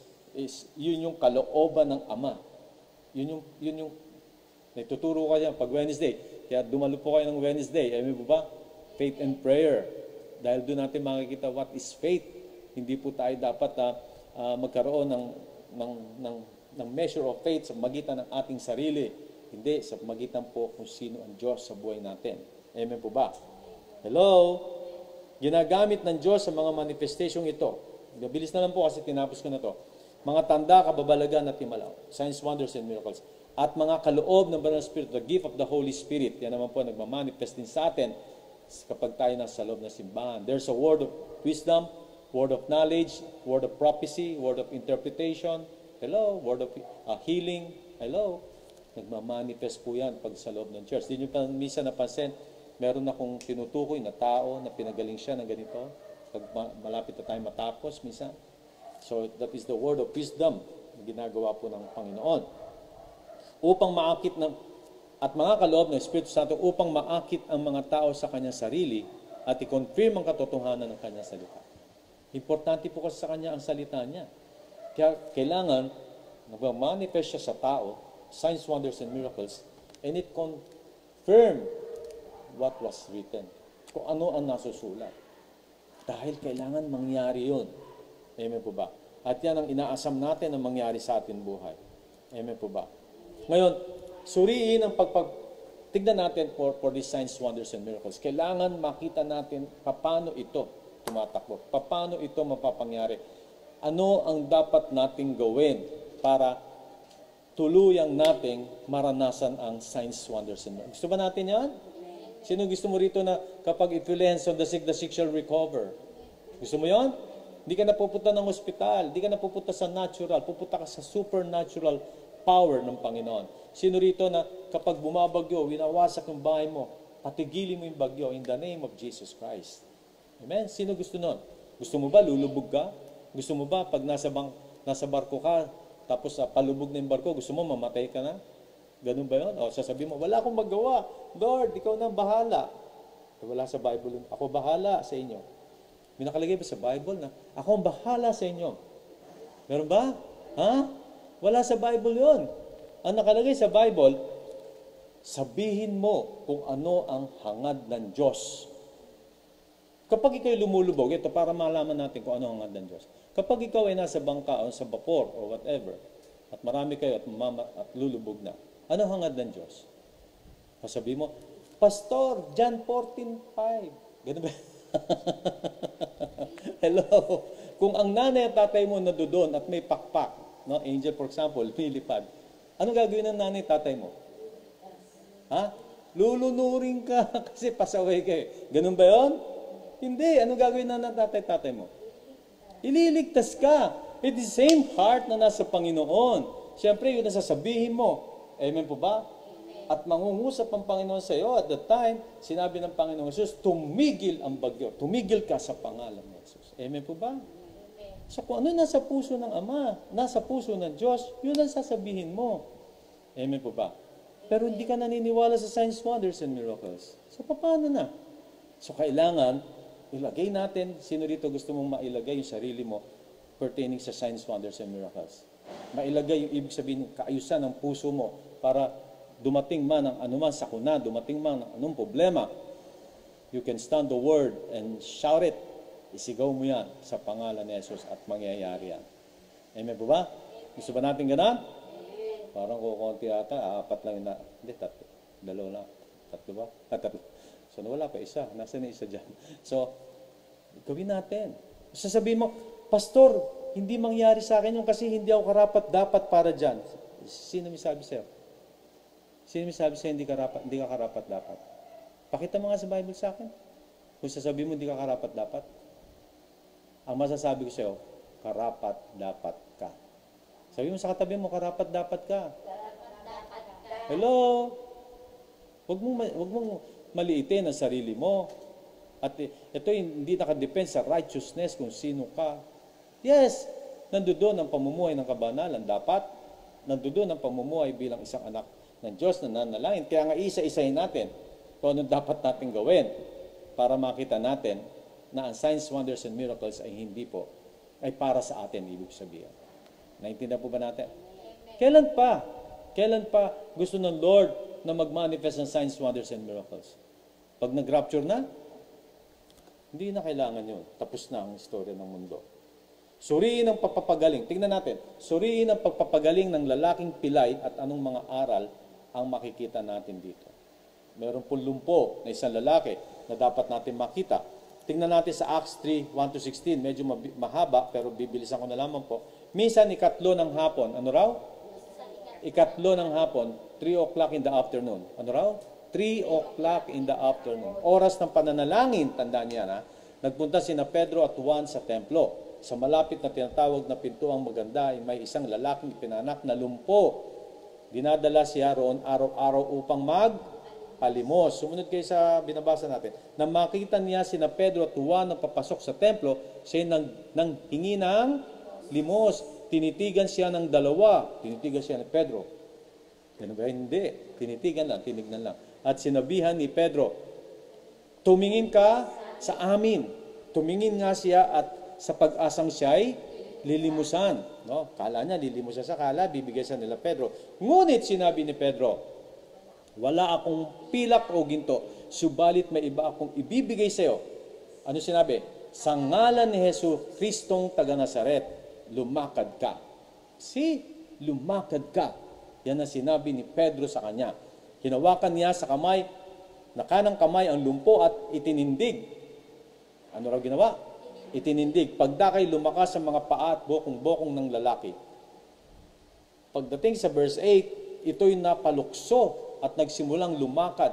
yun yung kalooban ng Ama. Yun yung natuturo ko yan pag Wednesday. Kaya dumalo po kayo ng Wednesday. Amen po ba? Faith and prayer. Dahil doon natin makikita what is faith. Hindi po tayo dapat magkaroon ng measure of faith sa magitan ng ating sarili. Hindi, sa magitan po kung sino ang Diyos sa buhay natin. Amen po ba? Hello? Ginagamit ng Diyos sa mga manifestation ito. Bilis na lang po kasi tinapos ko na to. Mga tanda, kababalagan at himala. Signs, wonders, and miracles. At mga kaloob ng Banal na Spirit, the gift of the Holy Spirit. Yan naman po nagmamanifest din sa atin kapag tayo nasa loob ng simbahan. There's a word of wisdom, word of knowledge, word of prophecy, word of interpretation. Hello? Word of healing. Hello? Nagmamanifest po yan pag sa loob ng church. Di nyo pa minsan napansin, meron akong tinutukoy na tao na pinagaling siya ng ganito. Pag malapit na tayo matapos, minsan. So that is the word of wisdom na ginagawa po ng Panginoon. Upang maakit at mga kaloob ng Espiritu Santo upang maakit ang mga tao sa kanyang sarili at i-confirm ang katotohanan ng kanyang salita. Importante po kasi sa kanya ang salita niya. Kaya kailangan nag-manifest siya sa tao, signs, wonders, and miracles, and it confirm what was written. Kung ano ang nasusulat. Dahil kailangan mangyari yun. Amen po ba? At yan ang inaasam natin na mangyari sa ating buhay. Amen po ba? Ngayon, suriin ang tignan natin for these signs, wonders, and miracles. Kailangan makita natin paano ito tumatakbo. Paano ito mapapangyari. Ano ang dapat nating gawin para tuluyang nating maranasan ang signs, wonders, and miracles. Gusto ba natin yan? Sino gusto mo rito na kapag if you lay hands on the sick shall recover? Gusto mo yan? Hindi ka na pupunta ng ospital. Hindi ka na pupunta sa natural. Pupunta ka sa supernatural power ng Panginoon. Sino rito na kapag bumabagyo, winawasak yung bahay mo, patigilin mo yung bagyo in the name of Jesus Christ. Amen? Sino gusto nun? Gusto mo ba lulubog ka? Gusto mo ba pag nasa barko ka, tapos palubog na yung barko, gusto mo mamatay ka na? Ganun ba yun? O sasabihin mo, wala akong magawa. Lord, ikaw na bahala. Wala sa Bible. Ako bahala sa inyo. May nakalagay ba sa Bible na ako ang bahala sa inyo? Meron ba? Ha? Wala sa Bible yun. Ang nakalagay sa Bible, sabihin mo kung ano ang hangad ng Diyos. Kapag ikaw ay lumulubog, ito para malaman natin kung ano ang hangad ng Diyos. Kapag ikaw ay nasa bangka o sa vapor or whatever, at marami kayo at lulubog na, ano ang hangad ng Diyos? Sabi mo, Pastor, John 14:5. Ganun ba? Hello? Kung ang nanay at tatay mo nandoon at may pakpak, no? Angel for example, lumilipad, ano gagawin ng nanay at tatay mo? Ha? Lulunurin ka kasi pasaway kayo. Ganun ba yun? Hindi. Ano gagawin ng tatay mo? Ililigtas ka. It's the same heart na nasa Panginoon. Siyempre, yun ang sasabihin mo. Amen po ba? At mangungusap ang Panginoon sa iyo. At that time, sinabi ng Panginoon Jesus, tumigil ang bagyo. Tumigil ka sa pangalan ni Jesus. Amen po ba? So kung ano nasa puso ng Ama, nasa puso ng Diyos, yun ang sasabihin mo. Amen po ba? Pero hindi ka naniniwala sa signs, wonders, and miracles. So paano na? So kailangan, ilagay natin, sino rito gusto mong mailagay yung sarili mo pertaining sa signs, wonders, and miracles. Mailagay yung ibig sabihin, kaayusan ng puso mo para dumating man ang anuman sakuna, dumating man ang anong problema, you can stand the word and shout it. Isigaw mo yan sa pangalan ni Jesus at mangyayari yan. Amen po ba? Gusto ba natin ganun? Parang kukunti ata, 4 lang na, hindi, 3. 2 lang. 3 ba? 3. So nawala pa isa. Nasaan na isa dyan? So, gawin natin. Sasabihin mo, Pastor, hindi mangyari sa akin yung kasi hindi ako karapat-dapat para dyan. Sino may sabi sa'yo? Sino may sabi sa'yo hindi ka karapat-dapat? Pakita mo nga sa Bible sa akin. Kung sasabihin mo hindi ka karapat-dapat, ang masasabi ko sa'yo, karapat-dapat ka. Sabi mo sa katabi mo, karapat-dapat ka. Hello? Huwag mong maliitin ang sarili mo. At ito hindi nakadepend sa righteousness kung sino ka. Yes, nandoon ang pamumuhay ng kabanalan. Dapat, nandoon ang pamumuhay bilang isang anak ng Diyos na nanalangin. Kaya nga isa-isahin natin kung ano dapat natin gawin para makita natin na ang signs, wonders, and miracles ay hindi po, ay para sa atin, ibig sabihin. Naintindihan po ba natin? Kailan pa gusto ng Lord na mag-manifest ng signs, wonders, and miracles? Pag nag-rapture na, hindi na kailangan yun. Tapos na ang istorya ng mundo. Suriin ang pagpapagaling. Tingnan natin. Suriin ang pagpapagaling ng lalaking pilay at anong mga aral ang makikita natin dito. Meron pong lumpo na isang lalaki na dapat natin makita. Tingnan natin sa Acts 3, 1-16. Medyo mahaba, pero bibilisan ko na lamang po. Minsan, 3 ng hapon. Ano raw? 3 ng hapon, 3 o'clock in the afternoon. Ano raw? 3 o'clock in the afternoon. Oras ng pananalangin, tandaan niya na, nagpunta sina Pedro at Juan sa templo. Sa malapit na tinatawag na pintuang maganda ay may isang lalaking ipinanak na lumpo. Dinadala siya roon araw-araw upang magpalimos. Sumunod kayo sa binabasa natin. Nang makita niya sina Pedro at Juan na papasok sa templo, siya nang hingi ng limos. Tinitigan siya ng 2. Tinitigan siya ni Pedro. Ganun ba? Hindi. Tinitigan lang, tinignan lang. At sinabihan ni Pedro, tumingin ka sa amin. Tumingin nga siya at sa pag-asang siya'y lilimusan. No? Kala niya, lilimusan sa kala, bibigay sa nila Pedro. Ngunit sinabi ni Pedro, wala akong pilak o ginto, subalit may iba akong ibibigay sa iyo. Ano sinabi? Sa ngalan ni Hesus Kristong taga Nazaret, lumakad ka. Lumakad ka. Yan ang sinabi ni Pedro sa kanya. Hinawakan niya sa kamay, na kanang kamay ang lumpo at itinindig. Ano raw ginawa? Itinindig. Pagdakay lumakas sa mga paa at bokong-bokong ng lalaki. Pagdating sa verse 8, ito'y napalukso at nagsimulang lumakad.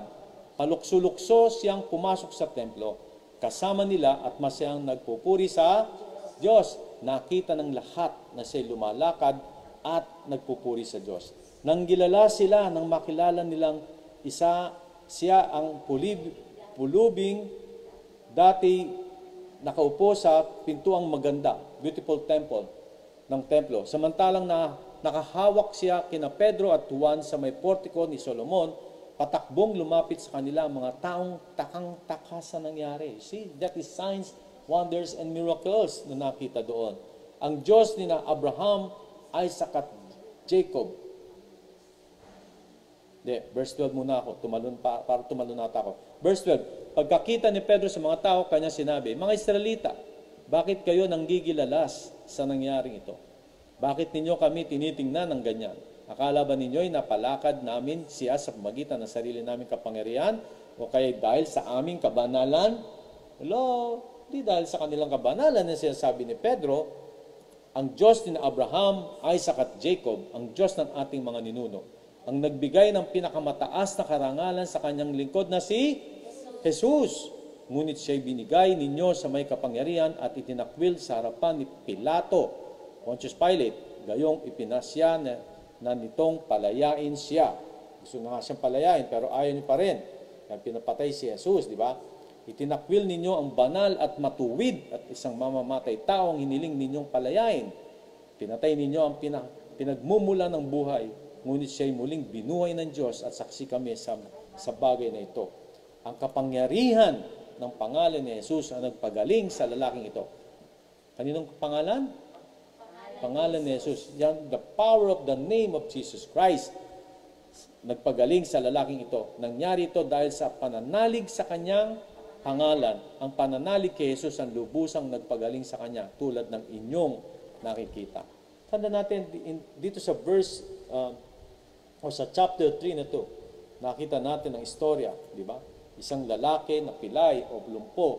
Palukso-lukso siyang pumasok sa templo. Kasama nila at masayang nagpupuri sa Diyos. Nakita ng lahat na siya'y lumalakad at nagpupuri sa Diyos. Nang gilala sila, nang makilala nilang siya ang pulubing dati nakaupo sa pintuang maganda, beautiful temple ng templo. Samantalang na nakahawak siya kina Pedro at Juan sa may portiko ni Solomon, patakbong lumapit sa kanila mga taong takang-taka sa nangyari. See, that is signs, wonders, and miracles na nakita doon. Ang Diyos ni na Abraham, Isaac at Jacob, Hindi, verse 12 muna ako, para tumalon nata ako. Verse 12, pagkakita ni Pedro sa mga tao, kanya sinabi, mga Israelita, bakit kayo nanggigilalas sa nangyaring ito? Bakit ninyo kami tinitingnan ng ganyan? Akala ba ninyo'y napalakad namin siya sa pamagitan ng sarili naming kapangyarihan? O kaya dahil sa aming kabanalan? Hello? Di dahil sa kanilang kabanalan na sinasabi ni Pedro, ang Diyos ni Abraham, Isaac at Jacob, ang Diyos ng ating mga ninuno, ang nagbigay ng pinakamataas na karangalan sa kanyang lingkod na si Jesus. Ngunit siya'y binigay ninyo sa may kapangyarihan at itinakwil sa harapan ni Pilato, Pontius Pilate, gayong ipinasya na nitong palayain siya. Gusto na nga siyang palayain, pero ayaw niyo pa rin. Kaya pinapatay si Jesus, di ba? Itinakwil ninyo ang banal at matuwid at isang mamamatay tao ang hiniling ninyong palayain. Pinatay ninyo ang pinagmumula ng buhay, ngunit siya'y muling binuhay ng Diyos at saksi kami sa bagay na ito. Ang kapangyarihan ng pangalan ni Jesus ang nagpagaling sa lalaking ito. Kaninong pangalan? Pangalan ni Jesus. Yan, the power of the name of Jesus Christ. Nagpagaling sa lalaking ito. Nangyari ito dahil sa pananalig sa kanyang pangalan. Ang pananalig kay Jesus ang lubusang nagpagaling sa kanya tulad ng inyong nakikita. Tanda natin dito sa verse o sa chapter 3 na ito, nakita natin ang istorya, di ba? Isang lalaki na pilay o lumpo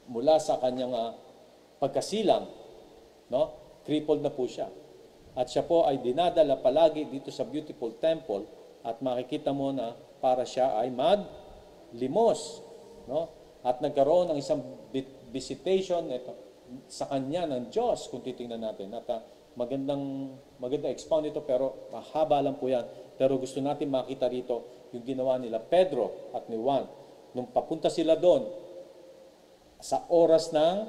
mula sa kanyang pagkasilang, no? Crippled na po siya. At siya po ay dinadala palagi dito sa beautiful temple at makikita mo na para siya ay maglimos, no? At nagkaroon ng isang visitation sa kanya ng Diyos kung titingnan natin. At magandang expound ito pero mahaba lang po yan. Pero gusto natin makita rito yung ginawa nila Pedro at ni Juan. Nung papunta sila doon, sa oras ng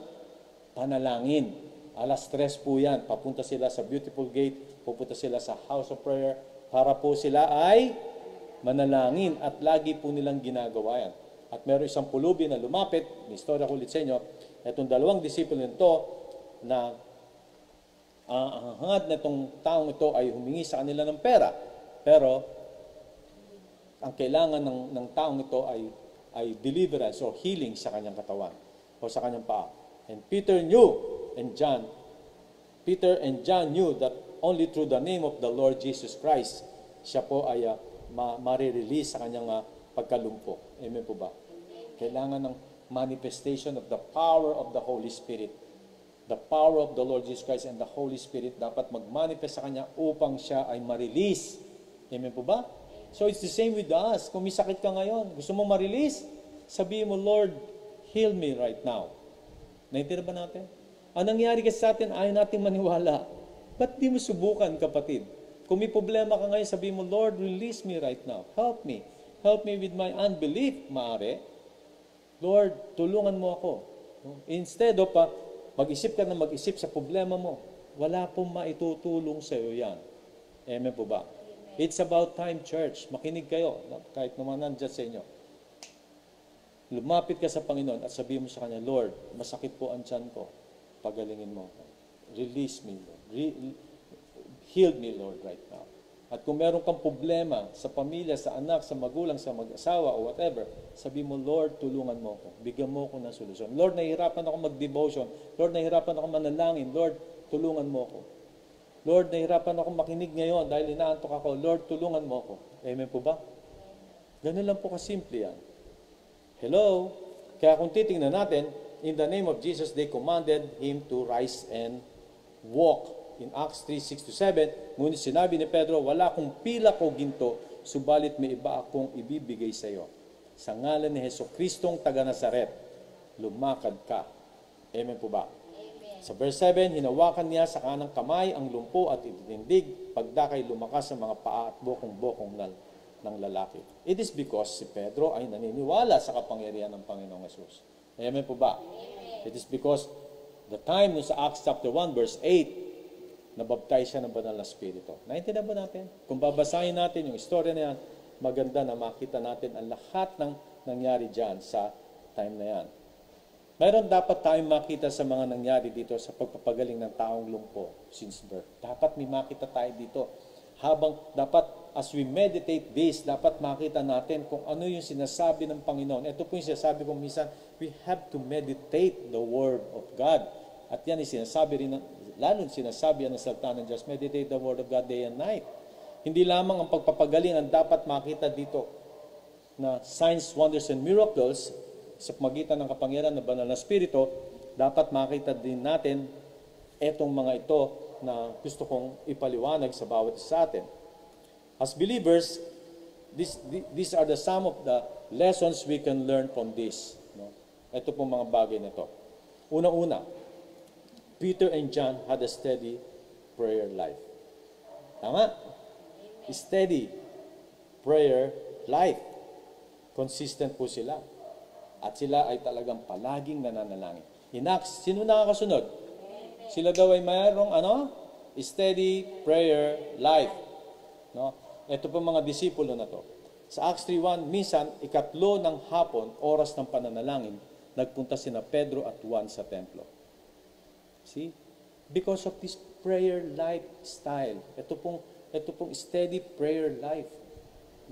panalangin, alas 3 po yan, papunta sila sa beautiful gate, pupunta sila sa house of prayer, para po sila ay manalangin at lagi po nilang ginagawa yan. At meron isang pulubi na lumapit, may istorya ko ulit sa inyo, itong dalawang disipulo nito na ang hangad na itong taong ito ay humingi sa kanila ng pera. Pero ang kailangan ng taong ito ay deliverance or healing sa kanyang katawan o sa kanyang paa. And Peter and John knew that only through the name of the Lord Jesus Christ, siya po ay marirelease sa kanyang pagkalumpo. Amen po ba? Kailangan ng manifestation of the power of the Holy Spirit. The power of the Lord Jesus Christ and the Holy Spirit dapat mag-manifest sa kanya upang siya ay ma-release. Amen po ba? So it's the same with us. Kung may sakit ka ngayon, gusto mo ma-release, sabihin mo, Lord, heal me right now. Naintindihan ba natin? Ang nangyari kasi sa atin, ayaw natin maniwala. Ba't di mo subukan, kapatid? Kung may problema ka ngayon, sabihin mo, Lord, release me right now. Help me. Help me with my unbelief, maaari. Lord, tulungan mo ako. Instead of mag-isip ka na mag-isip sa problema mo, wala pong maitutulong sa iyo yan. Amen po ba? It's about time, church. Makinig kayo, kahit naman nandiyan sa inyo. Lumapit ka sa Panginoon at sabihin mo sa Kanya, Lord, masakit po ang tiyan ko. Pagalingin mo. Release me, Lord. Heal me, Lord, right now. At kung meron kang problema sa pamilya, sa anak, sa magulang, sa mag-asawa, o whatever, sabihin mo, Lord, tulungan mo ako. Bigyan mo ako ng solusyon. Lord, nahihirapan ako mag-devotion. Lord, nahihirapan ako manalangin. Lord, tulungan mo ako. Lord, nahihirapan ako makinig ngayon dahil inaantok ako. Lord, tulungan mo ako. Amen po ba? Ganun lang po kasimple yan. Hello? Kaya kung titingnan natin, in the name of Jesus, they commanded him to rise and walk. In Acts 3:6-7, ngunit sinabi ni Pedro, wala akong pila ko ginto, subalit may iba akong ibibigay sa iyo. Sa ngalan ni Jesucristong taga Nazaret, lumakad ka. Amen po ba? Sa verse 7, hinawakan niya sa kanang kamay ang lumpo at itinindig, pagdakay lumakas sa mga paa at bokong-bokong ng lalaki. It is because si Pedro ay naniniwala sa kapangyarihan ng Panginoong Yesus. Amen po ba? Amen. It is because the time sa Acts chapter 1 verse 8, nabaptize siya ng banal na spirito. Naintindihan ba natin? Kung babasahin natin yung istorya na yan, maganda na makita natin ang lahat ng nangyari dyan sa time na yan. Mayroon dapat tayong makita sa mga nangyari dito sa pagpapagaling ng taong lumpo since birth. Dapat may makita tayo dito. habang dapat as we meditate this, dapat makita natin kung ano yung sinasabi ng Panginoon. Ito po yung sinasabi ko minsan, we have to meditate the Word of God. At yan yung sinasabi rin, lalo sinasabi yan ng salita ng Diyos, meditate the Word of God day and night. Hindi lamang ang pagpapagaling ang dapat makita dito na signs, wonders, and miracles sa pamagitan ng kapangyarihan ng banal na Espiritu, dapat makita din natin etong mga ito na gusto kong ipaliwanag sa bawat isa sa atin. As believers, these are the some of the lessons we can learn from this. No? Ito pong mga bagay na ito. Una-una, Peter and John had a steady prayer life. Tama? Steady prayer life. Consistent po sila. At sila ay talagang palaging nananalangin. In Acts, sino nakakasunod? Sila daw ay mayroong steady prayer life. No? Ito po mga disipulo na to. Sa Acts 3:1, minsan, ikatlo ng hapon, oras ng pananalangin, nagpunta sina Pedro at Juan sa templo. See? Because of this prayer lifestyle. Ito pong steady prayer life.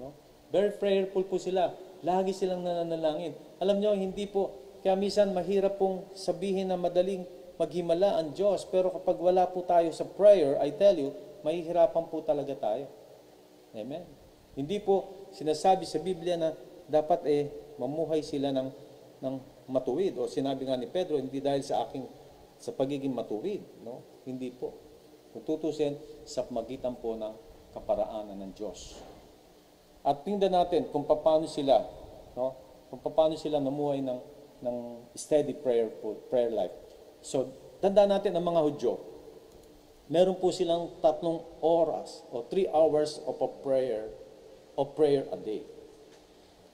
No? Very prayerful po sila. Lagi silang nananalangin. Alam nyo, hindi po, kaya minsan mahirap pong sabihin na madaling maghimala ang Diyos. Pero kapag wala po tayo sa prayer, I tell you, mahihirapan po talaga tayo. Amen. Hindi po sinasabi sa Biblia na dapat mamuhay sila ng matuwid. O sinabi nga ni Pedro, hindi dahil sa pagiging matuwid. No? Hindi po. Kung tutusin, sa pamagitan po ng kaparaanan ng Diyos. At tingnan natin kung paano sila, no? Kung paano sila namuhay ng steady prayer life. So, tandaan natin ang mga Hudyo. Meron po silang 3 oras o 3 hours of prayer a day.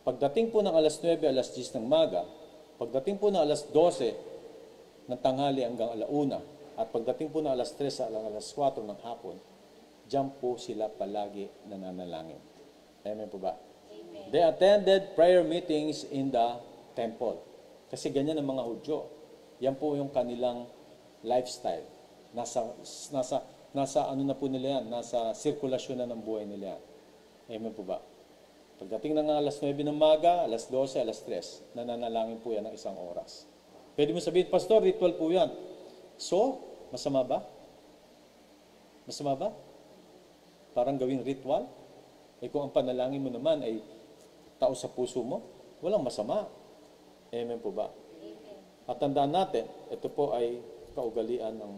Pagdating po ng alas 9, alas 10 ng maga, pagdating po ng alas 12 ng tanghali hanggang alauna, at pagdating po ng alas 3 hanggang alas 4 ng hapon, diyan po sila palagi nananalangin. Amen po ba? Amen. They attended prayer meetings in the temple. Kasi ganyan ang mga Hudyo. Yan po yung kanilang lifestyle. Nasa ano na po nila yan, nasa sirkulasyon na ng buhay nila yan. Amen po ba? Pagdating ng alas 9 ng maga, alas 12, alas 3, nananalangin po yan ng 1 oras. Pwede mo sabihin, Pastor, ritual po yan. So, masama ba? Masama ba? Parang gawing ritual? Kung ang panalangin mo naman ay tao sa puso mo, walang masama. Amen po ba? At tandaan natin, ito po ay kaugalian ng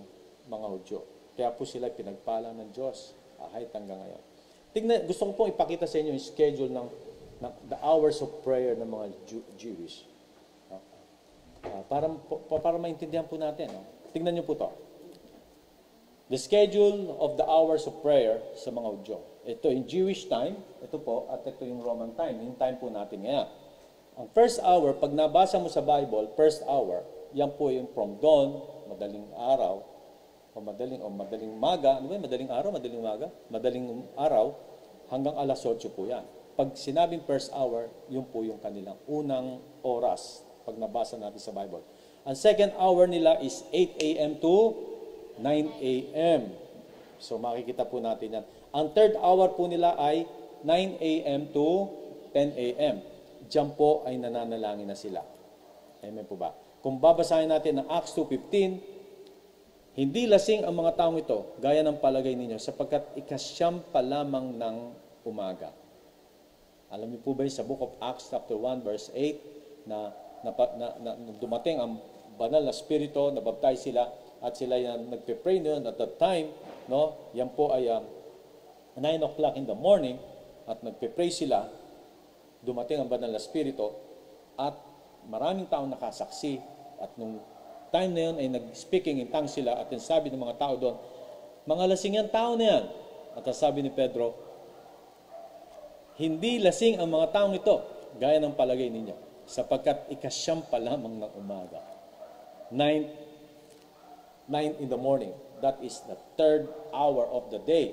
mga Hudyo. Kaya po sila pinagpala ng Diyos kahit hanggang ngayon. Gusto ko pong ipakita sa inyo yung schedule ng the hours of prayer ng mga Jewish. Para maintindihan po natin. Tingnan niyo po to. The schedule of the hours of prayer sa mga Hudyo. Ito yung Jewish time, ito po, at ito yung Roman time. Yung time po natin ngayon. Ang first hour, pag nabasa mo sa Bible, first hour, yan po yung from dawn, madaling araw, o madaling maga. Ano ba yun? Madaling araw, madaling maga? Madaling araw, hanggang alas 8 po yan. Pag sinabing first hour, yun po yung kanilang unang oras, pag nabasa natin sa Bible. Ang second hour nila is 8 a.m. to 9 a.m. So makikita po natin yan. Ang third hour po nila ay 9 a.m. to 10 a.m. Diyan po ay nananalangin na sila. Amen po ba? Kung babasahin natin ang Acts 2:15, hindi lasing ang mga taong ito, gaya ng palagay ninyo, sapagkat ikasyam pa lamang ng umaga. Alam niyo po ba sa Book of Acts chapter 1 verse 8 na dumating ang banal na spirito, nabaptize sila at sila yan nagpe-pray noon at that time, no? Yan po ay 9 o'clock in the morning at nagpe-pray sila. Dumating ang banal na spirito at maraming taong nakasaksi at nung time na yun ay nag-speaking in tongues sila at sabi ng mga tao doon, mga lasing yan tao na yan. At sabi ni Pedro, hindi lasing ang mga taong ito, gaya ng palagay ninyo, sapagkat ikasyam pa lamang ng umaga. 9 in the morning. That is the third hour of the day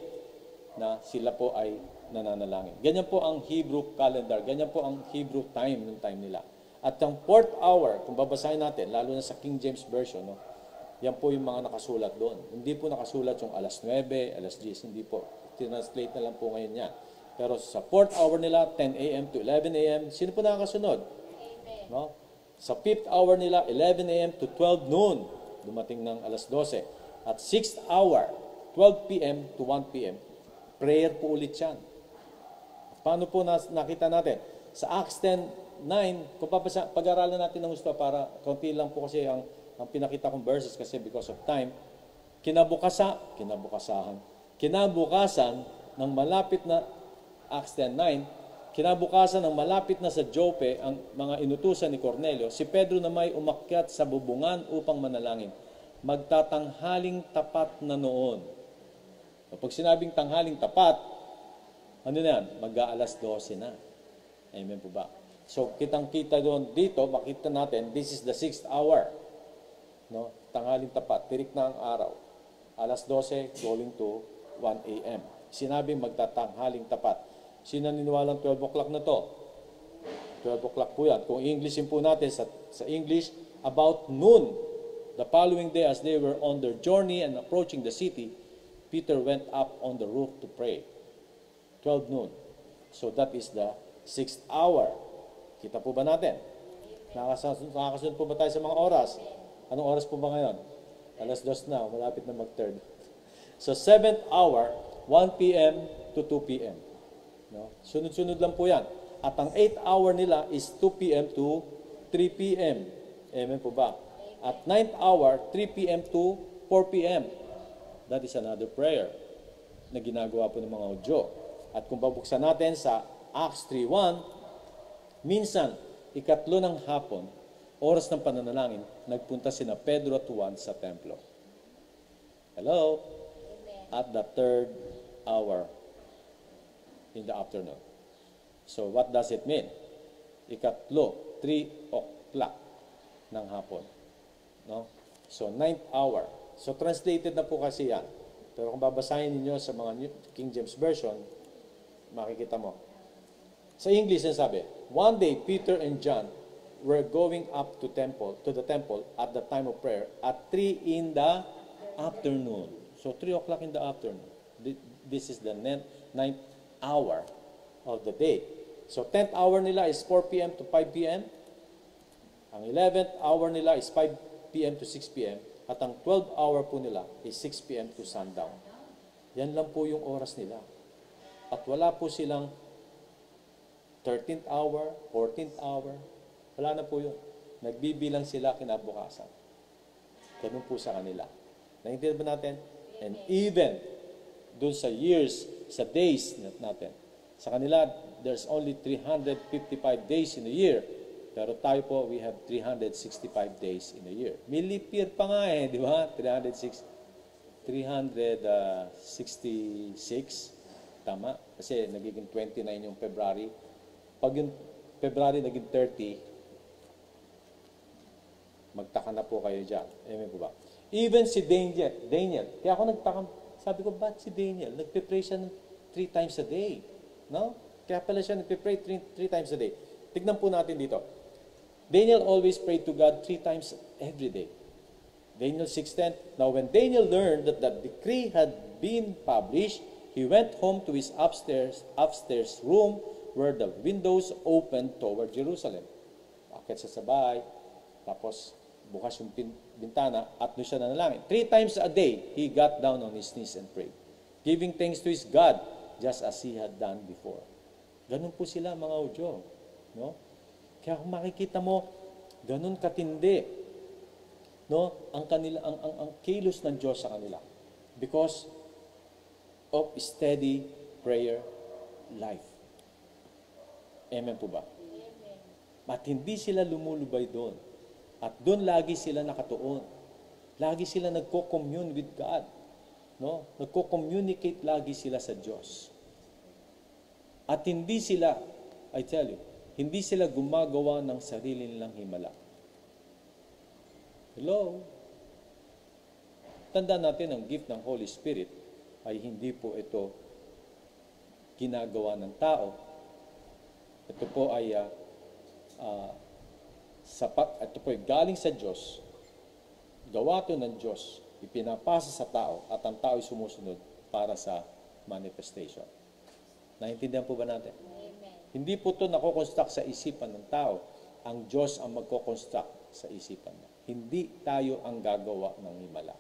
na sila po ay nananalangin. Ganyan po ang Hebrew calendar. Ganyan po ang Hebrew time ng time nila. At ang fourth hour, kung babasahin natin, lalo na sa King James Version, yan po yung mga nakasulat doon. Hindi po nakasulat yung alas 9, alas 10, hindi po. Ito tinranslate na lang po ngayon yan. Pero sa 4th hour nila, 10 a.m. to 11 a.m., sino po nakakasunod? No? Sa 5th hour nila, 11 a.m. to 12 noon, dumating ng alas 12. At 6th hour, 12 p.m. to 1 p.m., prayer po ulit yan. Paano po nakita natin? Sa Acts 10:9, kung pag-aralan natin ng gusto para konti lang po kasi ang pinakita kong verses kasi because of time, kinabukasan ng malapit na Acts 10:9, kinabukasan ng malapit na sa Joppe ang mga inutusan ni Cornelio, si Pedro na may umakyat sa bubungan upang manalangin. Magtatanghaling tapat na noon. Kapag sinabing tanghaling tapat, ano na yan? Mag-aalas 12 na. Amen po ba? So, kitang-kita doon dito, makita natin, this is the 6th hour. No? Tanghaling tapat, tirik na ang araw. Alas 12 going to 1 a.m. Sinabing magtatanghaling tapat. Sino naniniwalang 12 o'clock na to? 12 o'clock po yan. Kung Englishin po natin sa English, about noon, the following day as they were on their journey and approaching the city, Peter went up on the roof to pray. 12 noon. So that is the 6th hour. Kita po ba natin? Nakakasunod po ba tayo sa mga oras? Anong oras po ba ngayon? Alas 2 na, malapit na mag-3rd. So 7th hour, 1 p.m. to 2 p.m. No? Sunod-sunod lang po yan. At ang 8th hour nila is 2 p.m. to 3 p.m. Amen po ba? At 9th hour, 3 p.m. to 4 p.m. That is another prayer na ginagawa po ng mga Hudyo. At kung babuksan natin sa Acts 3:1, minsan, ikatlo ng hapon, oras ng pananalangin, nagpunta sina Pedro at Juan sa templo. Hello? At the 3rd hour in the afternoon. So, what does it mean? Ikatlo, 3 o'clock ng hapon. No? So, 9th hour. So, translated na po kasi yan. Pero kung babasahin ninyo sa mga King James Version, makikita mo. Sa English, sabi, one day, Peter and John were going up to the temple at the time of prayer at 3 in the afternoon. So, 3 o'clock in the afternoon. This is the 9th hour of the day. So, 10th hour nila is 4 p.m. to 5 p.m. Ang 11th hour nila is 5 p.m. to 6 p.m. At ang 12th hour po nila is 6 p.m. to sundown. Yan lang po yung oras nila. At wala po silang 13th hour, 14th hour. Wala na po yun. Nagbibilang sila kinabukasan. Ganun po sa kanila. Naintindihan ba natin? And even dun sa years, sa days natin, sa kanila, there's only 355 days in a year. Pero tayo po, we have 365 days in a year. May leap year pa nga di ba? 366. Tama? Kasi nagiging 29 yung February. Pag yung February naging 30, magtaka na po kayo dyan. Amen po ba? Even si Daniel. Kaya ako nagtaka, sabi ko, ba't si Daniel? Nagpe-pray siya 3 times a day. No? Kaya pala siya nagpe-pray 3 times a day. Tignan po natin dito. Daniel always prayed to God 3 times every day. Daniel 6:10. Now when Daniel learned that the decree had been published, he went home to his upstairs room where the windows opened toward Jerusalem. Akit siya sa bahay, tapos bukas yung bintana at doon siya nanalangin. 3 times a day, he got down on his knees and prayed, giving thanks to his God, just as he had done before. Ganun po sila mga Hudyo. No? Kaya kung makikita mo, ganun katindi, no, ang kilos ng Diyos sa kanila. Because of steady prayer life. Amen po ba? At hindi sila lumulubay doon. At doon lagi sila nakatuon. Lagi sila nagko-commune with God. No? Nagko-communicate lagi sila sa Diyos. At hindi sila, I tell you, hindi sila gumagawa ng sarili nilang himala. Hello? Tandaan natin ang gift ng Holy Spirit ay hindi po ito ginagawa ng tao. Ito po ay ito po ay galing sa Diyos. Gawa ito ng Diyos. Ipinapasa sa tao at ang tao ay sumusunod para sa manifestation. Naintindihan po ba natin? Amen. Hindi po ito nakoconstruct sa isipan ng tao. Ang Diyos ang magkoconstruct sa isipan niya. Hindi tayo ang gagawa ng himala.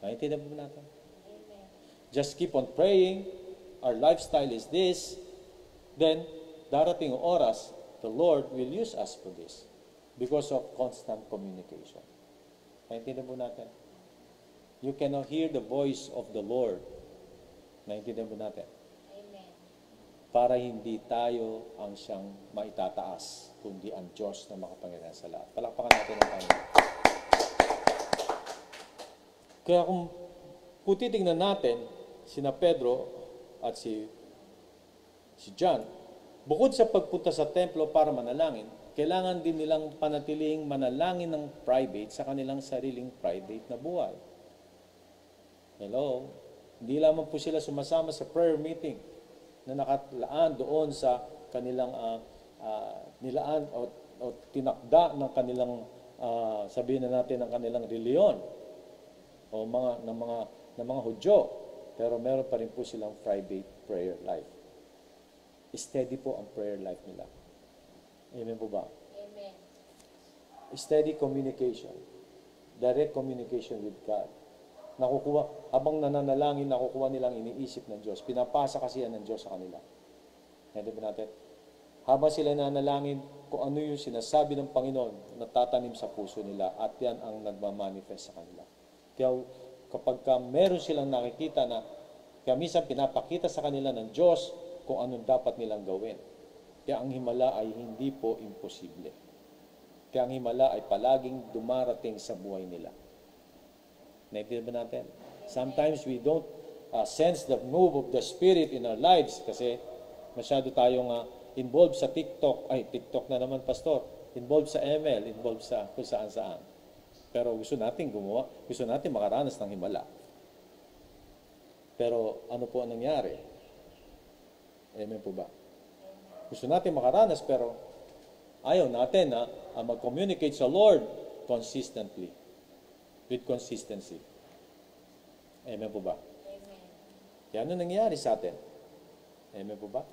Naintindihan po ba natin? Amen. Just keep on praying. Our lifestyle is this. Then, darating ang oras, the Lord will use us for this because of constant communication. Naintindihan po natin? You cannot hear the voice of the Lord. Naintindihan po natin? Amen. Para hindi tayo ang siyang maitataas, kundi ang Diyos na makapangyarihan sa lahat. Palakpakan natin ang Panginoon. Kaya kung titingnan natin, sina Pedro at si John, bukod sa pagpunta sa templo para manalangin, kailangan din nilang panatiling manalangin ng private sa kanilang sariling private na buhay. Hello? Hindi lamang po sila sumasama sa prayer meeting na nakalaan doon sa kanilang nilaan o tinakda ng kanilang sabihin na natin ng kanilang reliyon o ng mga Hudyo, pero meron pa rin po silang private prayer life. Steady po ang prayer life nila. Amen po ba? Amen. Steady communication. Direct communication with God. Nakukuha, habang nananalangin, nakukuha nilang iniisip ng Diyos. Pinapasa kasi yan ng Diyos sa kanila. Hindi ba natin? Habang sila nananalangin, kung ano yung sinasabi ng Panginoon, natatanim sa puso nila at yan ang nagmamanifest sa kanila. Kaya kapag meron silang nakikita na, kaya minsan pinapakita sa kanila ng Diyos kung anong dapat nilang gawin. Kaya ang himala ay hindi po imposible. Kaya ang himala ay palaging dumarating sa buhay nila. Naintindihan ba natin? Sometimes we don't sense the move of the Spirit in our lives kasi masyado tayong involved sa TikTok na naman, Pastor. Involved sa ML, involved sa kung saan-saan. Pero gusto natin gumawa, gusto natin makaranas ng himala. Pero ano po ang nangyari? Amen po ba? Gusto natin makaranas pero ayaw natin na mag-communicate sa Lord consistently. With consistency. Amen po ba? Amen. Kaya ano nangyari sa atin? Amen po ba?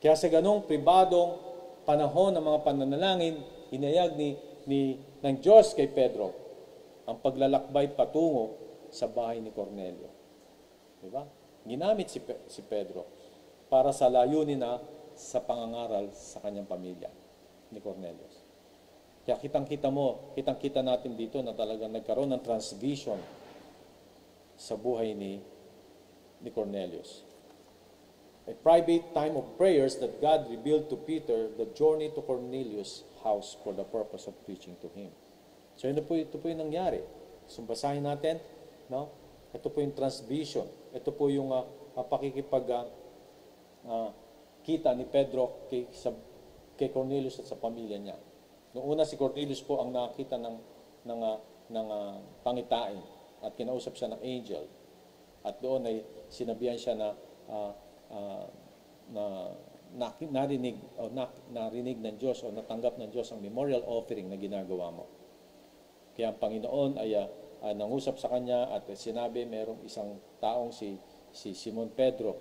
Kaya sa ganong pribadong panahon ng mga pananalangin, hinayag ng Diyos kay Pedro ang paglalakbay patungo sa bahay ni Cornelio. Diba? Ginamit si Pedro para sa layunin na sa pangangaral sa kanyang pamilya ni Cornelius. Kaya kitang-kita natin dito na talagang nagkaroon ng transvision sa buhay ni Cornelius. A private time of prayers that God revealed to Peter the journey to Cornelius' house for the purpose of preaching to him. So ito po yung nangyari. So basahin natin, no? Ito po yung transvision. Ito po yung kita ni Pedro kay Cornelius at sa pamilya niya. Noong una si Cornelius po ang nakita ng pangitain at kinausap siya ng angel. At doon ay sinabihan siya narinig ng Diyos o natanggap ng Diyos ang memorial offering na ginagawa mo. Kaya ang Panginoon ay nangusap sa kanya at sinabi merong isang taong si Simon Pedro,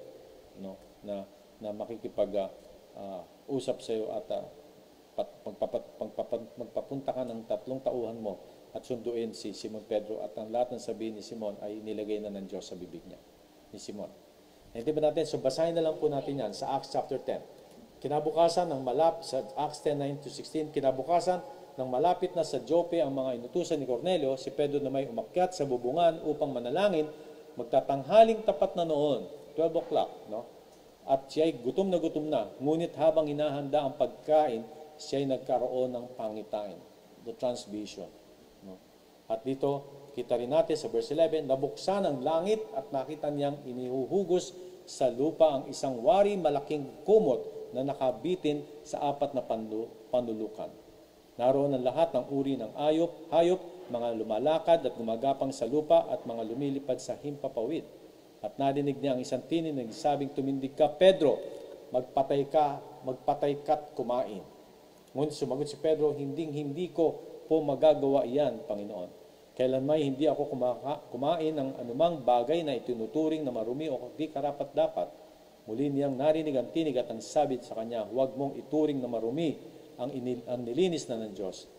no, na makikipag-usap sa iyo at magpapunta ka ng 3 tauhan mo at sunduin si Simon Pedro at ang lahat ng sabihin ni Simon ay nilagay na ng Diyos sa bibig niya, ni Simon. Hindi ba natin? So basahin na lang po natin yan sa Acts chapter 10. Kinabukasan ng sa Acts 10:9-16, kinabukasan nang malapit na sa Joppe ang mga inutusan ni Cornelio, si Pedro na may umakyat sa bubungan upang manalangin, magtatanghaling tapat na noon, 12 o'clock, no? At siya ay gutom na, ngunit habang inahanda ang pagkain, siya ay nagkaroon ng pangitain, the transvision. No? At dito, kita rin natin sa verse 11, nabuksan ang langit at nakita niyang inihuhugos sa lupa ang isang wari malaking kumot na nakabitin sa 4 na panulukan. Naroon ang lahat ng uri ng hayop, mga lumalakad at gumagapang sa lupa at mga lumilipad sa himpapawid. At narinig niya ang isang tinig na nagsabing, tumindig ka, Pedro, magpatay ka't kumain. Ngunit sumagot si Pedro, hindi ko po magagawa iyan, Panginoon. Kailanmay hindi ako kumain ng anumang bagay na itinuturing na marumi o di karapat-dapat. Muli niyang narinig ang tinig at ang sabit sa kanya, huwag mong ituring na marumi ang nilinis na ng Diyos.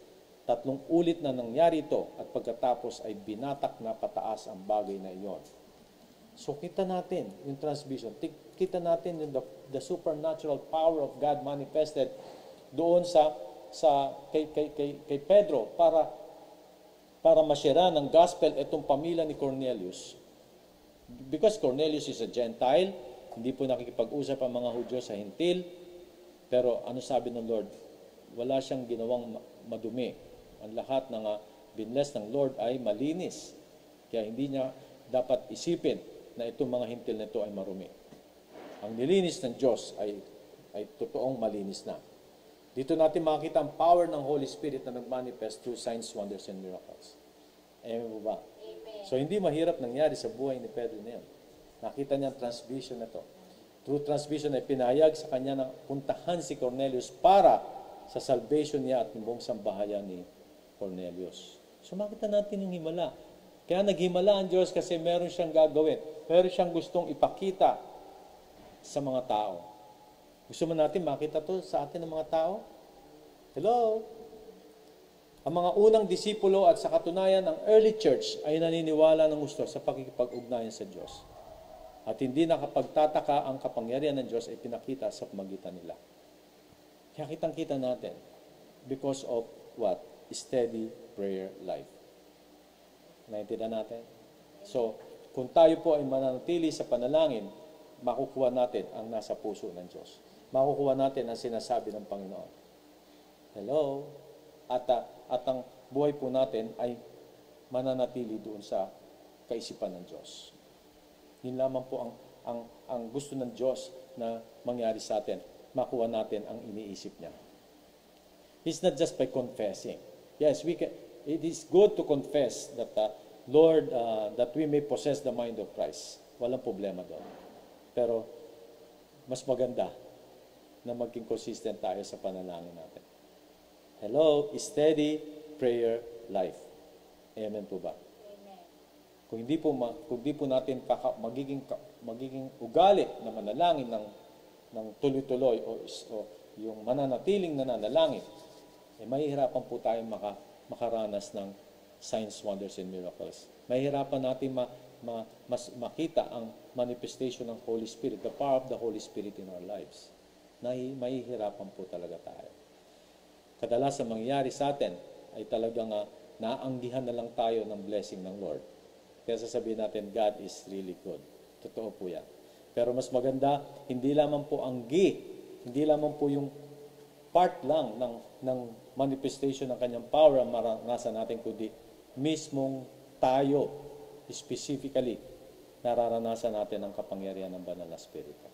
3 ulit na nangyari ito at pagkatapos ay binatak na pataas ang bagay na iyon. So kita natin yung transmission. Kita natin yung the supernatural power of God manifested doon kay Pedro para masyera ng gospel itong pamilya ni Cornelius. Because Cornelius is a Gentile, hindi po nakikipag-usap ang mga Hudyo sa Hintil, pero ano sabi ng Lord? Wala siyang ginawang madumi. Ang lahat ng binless ng Lord ay malinis. Kaya hindi niya dapat isipin na itong mga Hintil na ito ay marumi. Ang nilinis ng Diyos ay totoong malinis na. Dito natin makikita ang power ng Holy Spirit na nag-manifest through signs, wonders, and miracles. Amen po ba? Amen. So, hindi mahirap nangyari sa buhay ni Pedro na yan. Nakita niya ang transmission na to. Through transmission ay pinahayag sa kanya na puntahan si Cornelius para sa salvation niya at ng buong sambahayan ni Cornelius. So, makita natin yung himala. Kaya naghimala ang Diyos kasi meron siyang gagawin. Meron siyang gustong ipakita sa mga tao. Gusto mo natin makita to sa atin ng mga tao? Hello? Ang mga unang disipulo at sa katunayan ng early church ay naniniwala ng gusto sa pakikipag-ugnayan sa Diyos. At hindi nakapagtataka ang kapangyarihan ng Diyos ay pinakita sa pamagitan nila. Kaya kitang-kita natin because of what? Steady prayer life. Naintindihan natin? So, kung tayo po ay mananatili sa panalangin, makukuha natin ang nasa puso ng Diyos. Makukuha natin ang sinasabi ng Panginoon. Hello? At ang buhay po natin ay mananatili doon sa kaisipan ng Diyos. Yun lamang po ang gusto ng Diyos na mangyari sa atin. Makuha natin ang iniisip niya. It's not just by confessing. Yes, it is good to confess that, Lord, that we may possess the mind of Christ. Walang problema doon. Pero, mas maganda na maging consistent tayo sa panalangin natin. Hello, steady prayer life. Amen po ba? Amen. Kung hindi po natin magiging ugali na manalangin ng tuloy-tuloy o yung mananatiling nananalangin, mahihirapan po tayong makaranas ng signs, wonders, and miracles. Mahihirapan natin mas makita ang manifestation ng Holy Spirit, the power of the Holy Spirit in our lives. Mahihirapan po talaga tayo. Kadalasan mangyayari sa atin ay talagang naanggihan na lang tayo ng blessing ng Lord. Kaya sasabihin natin, God is really good. Totoo po yan. Pero mas maganda, hindi lamang po anggi, hindi lamang po yung part lang ng manifestation ng kanyang power ang maranasan natin, kundi mismong tayo, specifically, nararanasan natin ang kapangyarihan ng Banal na Espiritu.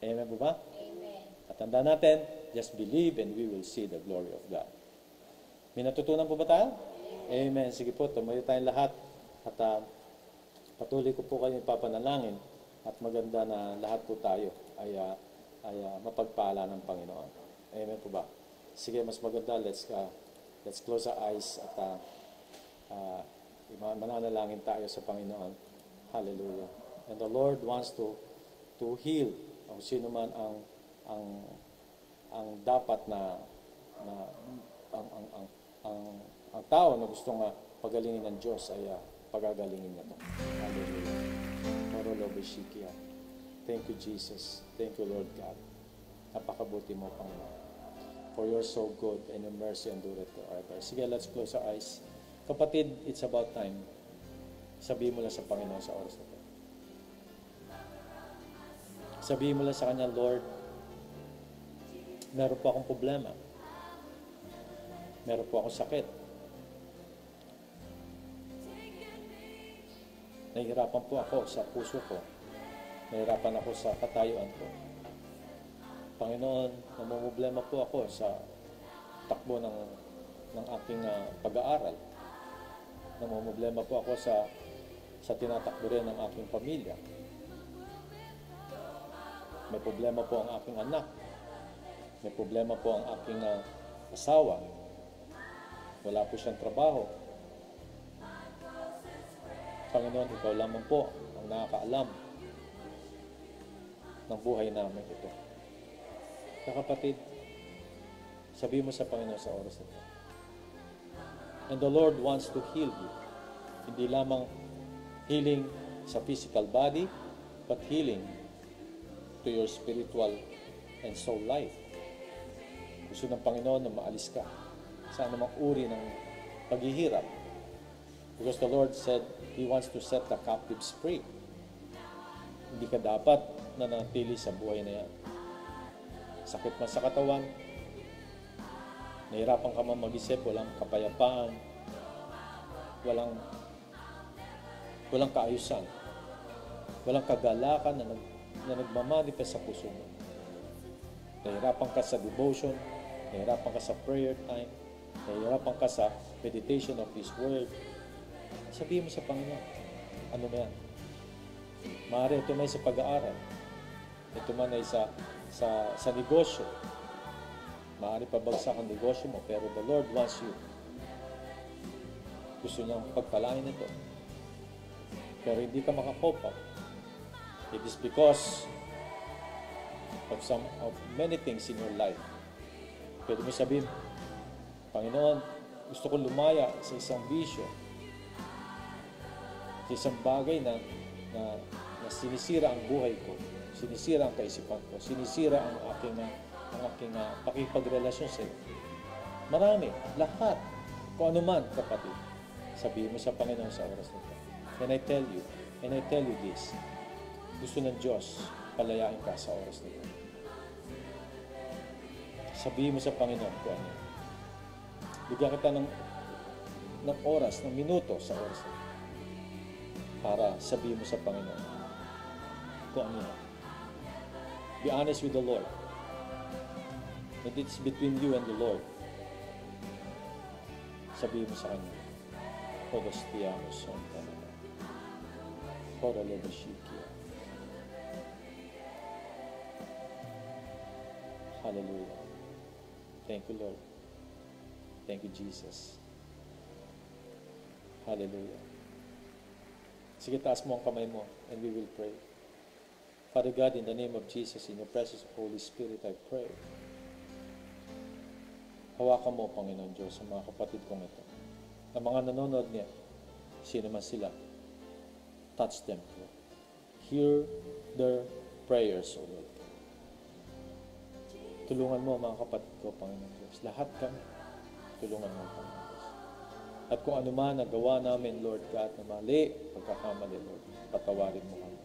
Amen po ba? Amen. At tandaan natin, just believe and we will see the glory of God. May natutunan po ba tayo? Amen. Sige po, tumayo tayong lahat. At patuloy ko po kayo ipapanalangin at maganda na lahat po tayo ay mapagpala ng Panginoon. Amen po ba? Sige, mas maganda, let's close our eyes at mananalangin tayo sa Panginoon. Hallelujah. And the Lord wants to heal kung sino man ang dapat na ang tao na gustong pagalingin ng Diyos ay pagagalingin niya to. Hallelujah. Thank you, Jesus. Thank you, Lord God. Napakabuti mo, Panginoon. For you're so good and your mercy endureth forever. Sige, let's close our eyes. Kapatid, it's about time. Sabihin mo lang sa Panginoon sa oras na ito. Sabihin mo lang sa Kanya, Lord, meron po akong problema. Meron po akong sakit. Nahihirapan po ako sa puso ko. Nahihirapan ako sa katayuan ko. Panginoon, namumblema po ako sa takbo ng aking pag-aaral. Namumblema po ako sa tinatakbo rin ng aking pamilya. May problema po ang aking anak. May problema po ang aking asawa. Wala po siyang trabaho. Panginoon, ikaw lamang po ang nakakaalam ng buhay namin ito. Kapatid, sabihin mo sa Panginoon sa oras na ito. And the Lord wants to heal you. Hindi lamang healing sa physical body, but healing to your spiritual and soul life. Gusto ng Panginoon na maalis ka sa anumang uri ng paghihirap. Because the Lord said He wants to set the captives free. Hindi ka dapat nanatili sa buhay na yan. Sakit man sa katawan, nahirapan ka man mag-isip, walang kapayapaan, walang kaayusan, walang kagalakan na nagmamanifest sa puso mo. Nahirapan ka sa devotion, nahirapan ka sa prayer time, nahirapan ka sa meditation of His Word. Sabihin mo sa Panginoon, ano na yan? Maaari ito may sa pag-aaral, ito man ay sa negosyo. Maaari pabagsak ang negosyo mo, pero the Lord wants you. Gusto niyang pagpalain ito. Pero hindi ka makakope up. It is because of many things in your life. Pwede mo sabihin, Panginoon, gusto ko lumaya sa isang bisyo, sa isang bagay na sinisira ang buhay ko, sinisira ang kaisipan ko, sinisira ang aking pakipagrelasyon sa iyo. Marami, lahat, kung ano man, kapatid, sabihin mo sa Panginoon sa oras nito. And I tell you this, gusto ng Diyos, palayain ka sa oras nito. Sabihin mo sa Panginoon kung ano. Bigyan kita ng oras, ng minuto sa oras nito. Para sabihin mo sa Panginoon kung ano. Be honest with the Lord. And it's between you and the Lord. Sabihin mo sa Kanya, Todos te amo, son talaga. Hallelujah. Thank you, Lord. Thank you, Jesus. Hallelujah. Sige, taas mo ang kamay mo and we will pray. Father God, in the name of Jesus, in your precious Holy Spirit, I pray. Hawakan mo, Panginoon Diyos, sa mga kapatid kong ito. Ang mga nanonood niya, sino man sila, touch them, Lord. Hear their prayers, O Lord. Tulungan mo, mga kapatid ko, Panginoon Diyos. Lahat kami, tulungan mo, Panginoon Diyos. At kung ano man nagawa namin, Lord God, na mali, pagkakamali, Lord, patawarin mo kami.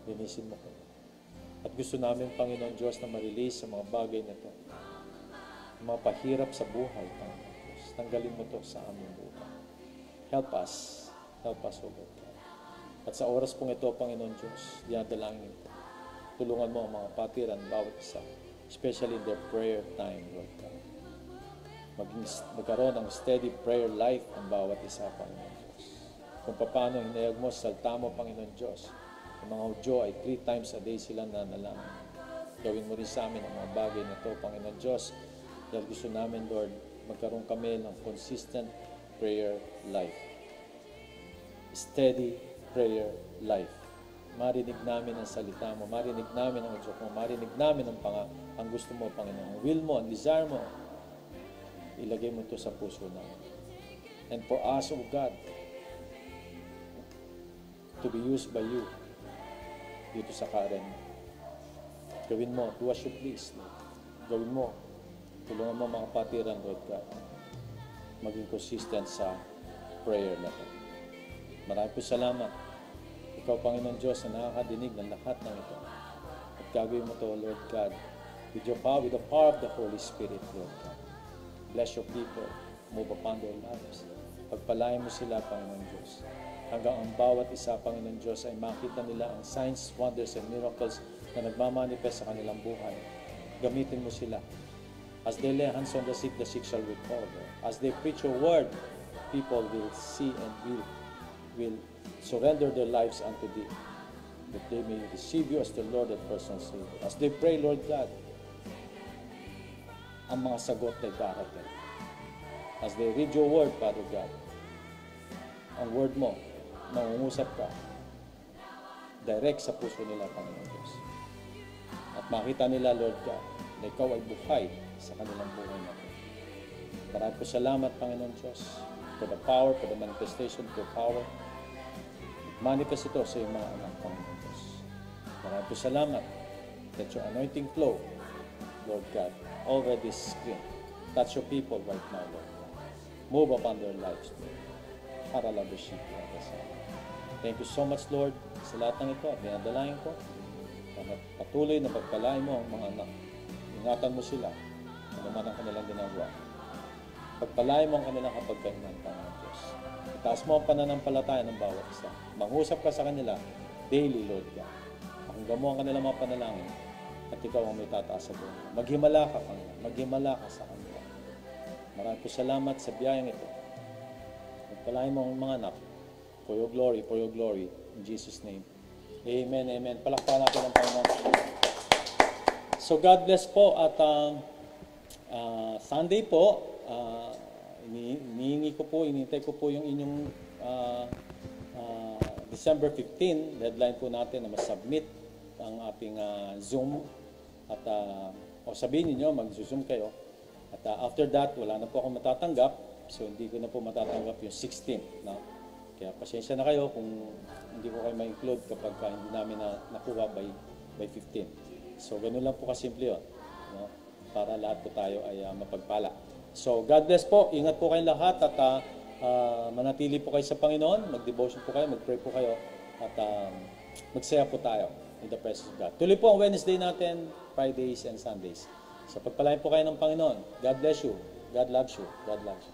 Linisin mo kami. At gusto namin, Panginoon Diyos, na ma-release sa mga bagay na ito. Mga pahirap sa buhay, Panginoon Diyos. Tanggalin mo ito sa aming buhay. Help us, O Lord God. At sa oras pong ito, Panginoon Diyos, dinadalangin ito. Tulungan mo ang mga patiran, bawat isa, especially in their prayer time, Lord God. Magkaroon ng steady prayer life ang bawat isa, Panginoon Diyos. Kung paano hinayag mo, salta mo, Panginoon Diyos. Ang mga Hudyo ay 3 times a day sila nanalangin. Gawin mo rin sa amin ang mga bagay na ito, Panginoon Diyos. Dahil gusto namin, Lord, magkaroon kami ng consistent prayer life. Steady prayer life. Marinig namin ang salita mo, marinig namin ang udyok mo, marinig namin ang gusto mo, Panginoon. Ang will mo, ang desire mo, ilagay mo ito sa puso namin. And for us, O God, to be used by you dito sa Karen. Gawin mo, do as you please, Lord. Gawin mo, tulungan mo mga patiran, Lord God, maging consistent sa prayer na ito. Maraming po salamat. Ikaw, Panginoon Diyos, na nakakadinig ng lahat ng ito. At gagawin mo ito, Lord God, with the power of the Holy Spirit, Lord God. Bless your people. Move upon their lives. Pagpalain mo sila, Panginoon Diyos. Hanggang ang bawat isa, Panginoon Diyos, ay makita nila ang signs, wonders, and miracles na nagmamanifest sa kanilang buhay. Gamitin mo sila. As they lay hands on the sick shall recover. As they preach your word, people will see and will surrender their lives unto thee, that they may receive you as the Lord and personal Savior. As they pray, Lord God, ang mga sagot ay darating. As they read your word, Father God, ang word mo, mangungusap ka direct sa puso nila, Panginoon Diyos. At makita nila, Lord God, na ikaw ay buhay sa kanilang buhay na ito. Maraming po salamat, Panginoon Diyos, for the power, for the manifestation, for power. Manifest ito sa iyong mga anak, Panginoon Diyos. Maraming po salamat that your anointing flow, Lord God, over this screen. Touch your people right now, Lord God. Move upon their lives, Lord. Para labishin ko. Thank you so much, Lord, sa lahat ng ito. At dinadalayan ko na patuloy na pagpalain mo ang mga anak. Ingatan mo sila, ano man ang kanilang ginagawa. Pagpalain mo ang kanilang kapagkainan, Panginoon Diyos. Itaas mo ang pananampalataya ng bawat isa. Mangusap ka sa kanila daily, Lord God. Pakinggan mo ang kanilang mga panalangin at ikaw ang may tataas sa buhay. Maghimala ka, Panginoon. Maghimala ka sa kanila. Maraming po salamat sa biyayang ito. Pagpalain mo ang mga anak. For your glory, in Jesus' name. Amen, amen. Palakpakan natin ang Panginoon. So God bless po at Sunday po, inintay ko po yung inyong December 15, deadline po natin na masubmit ang ating Zoom at o sabihin niyo mag-Zoom kayo at after that wala na po akong matatanggap, so hindi ko na po matatanggap yung 16, no? Kaya pasensya na kayo kung hindi ko kayo ma-include kapag hindi namin nakuha by 15. So, ganun lang po kasimple yun. No? Para lahat po tayo ay mapagpala. So, God bless po. Ingat po kayong lahat at manatili po kayo sa Panginoon. Mag-devotion po kayo, mag-pray po kayo at magsaya po tayo in the presence of God. Tuloy po ang Wednesday natin, Fridays and Sundays. So, pagpalain po kayo ng Panginoon. God bless you. God loves you. God loves you.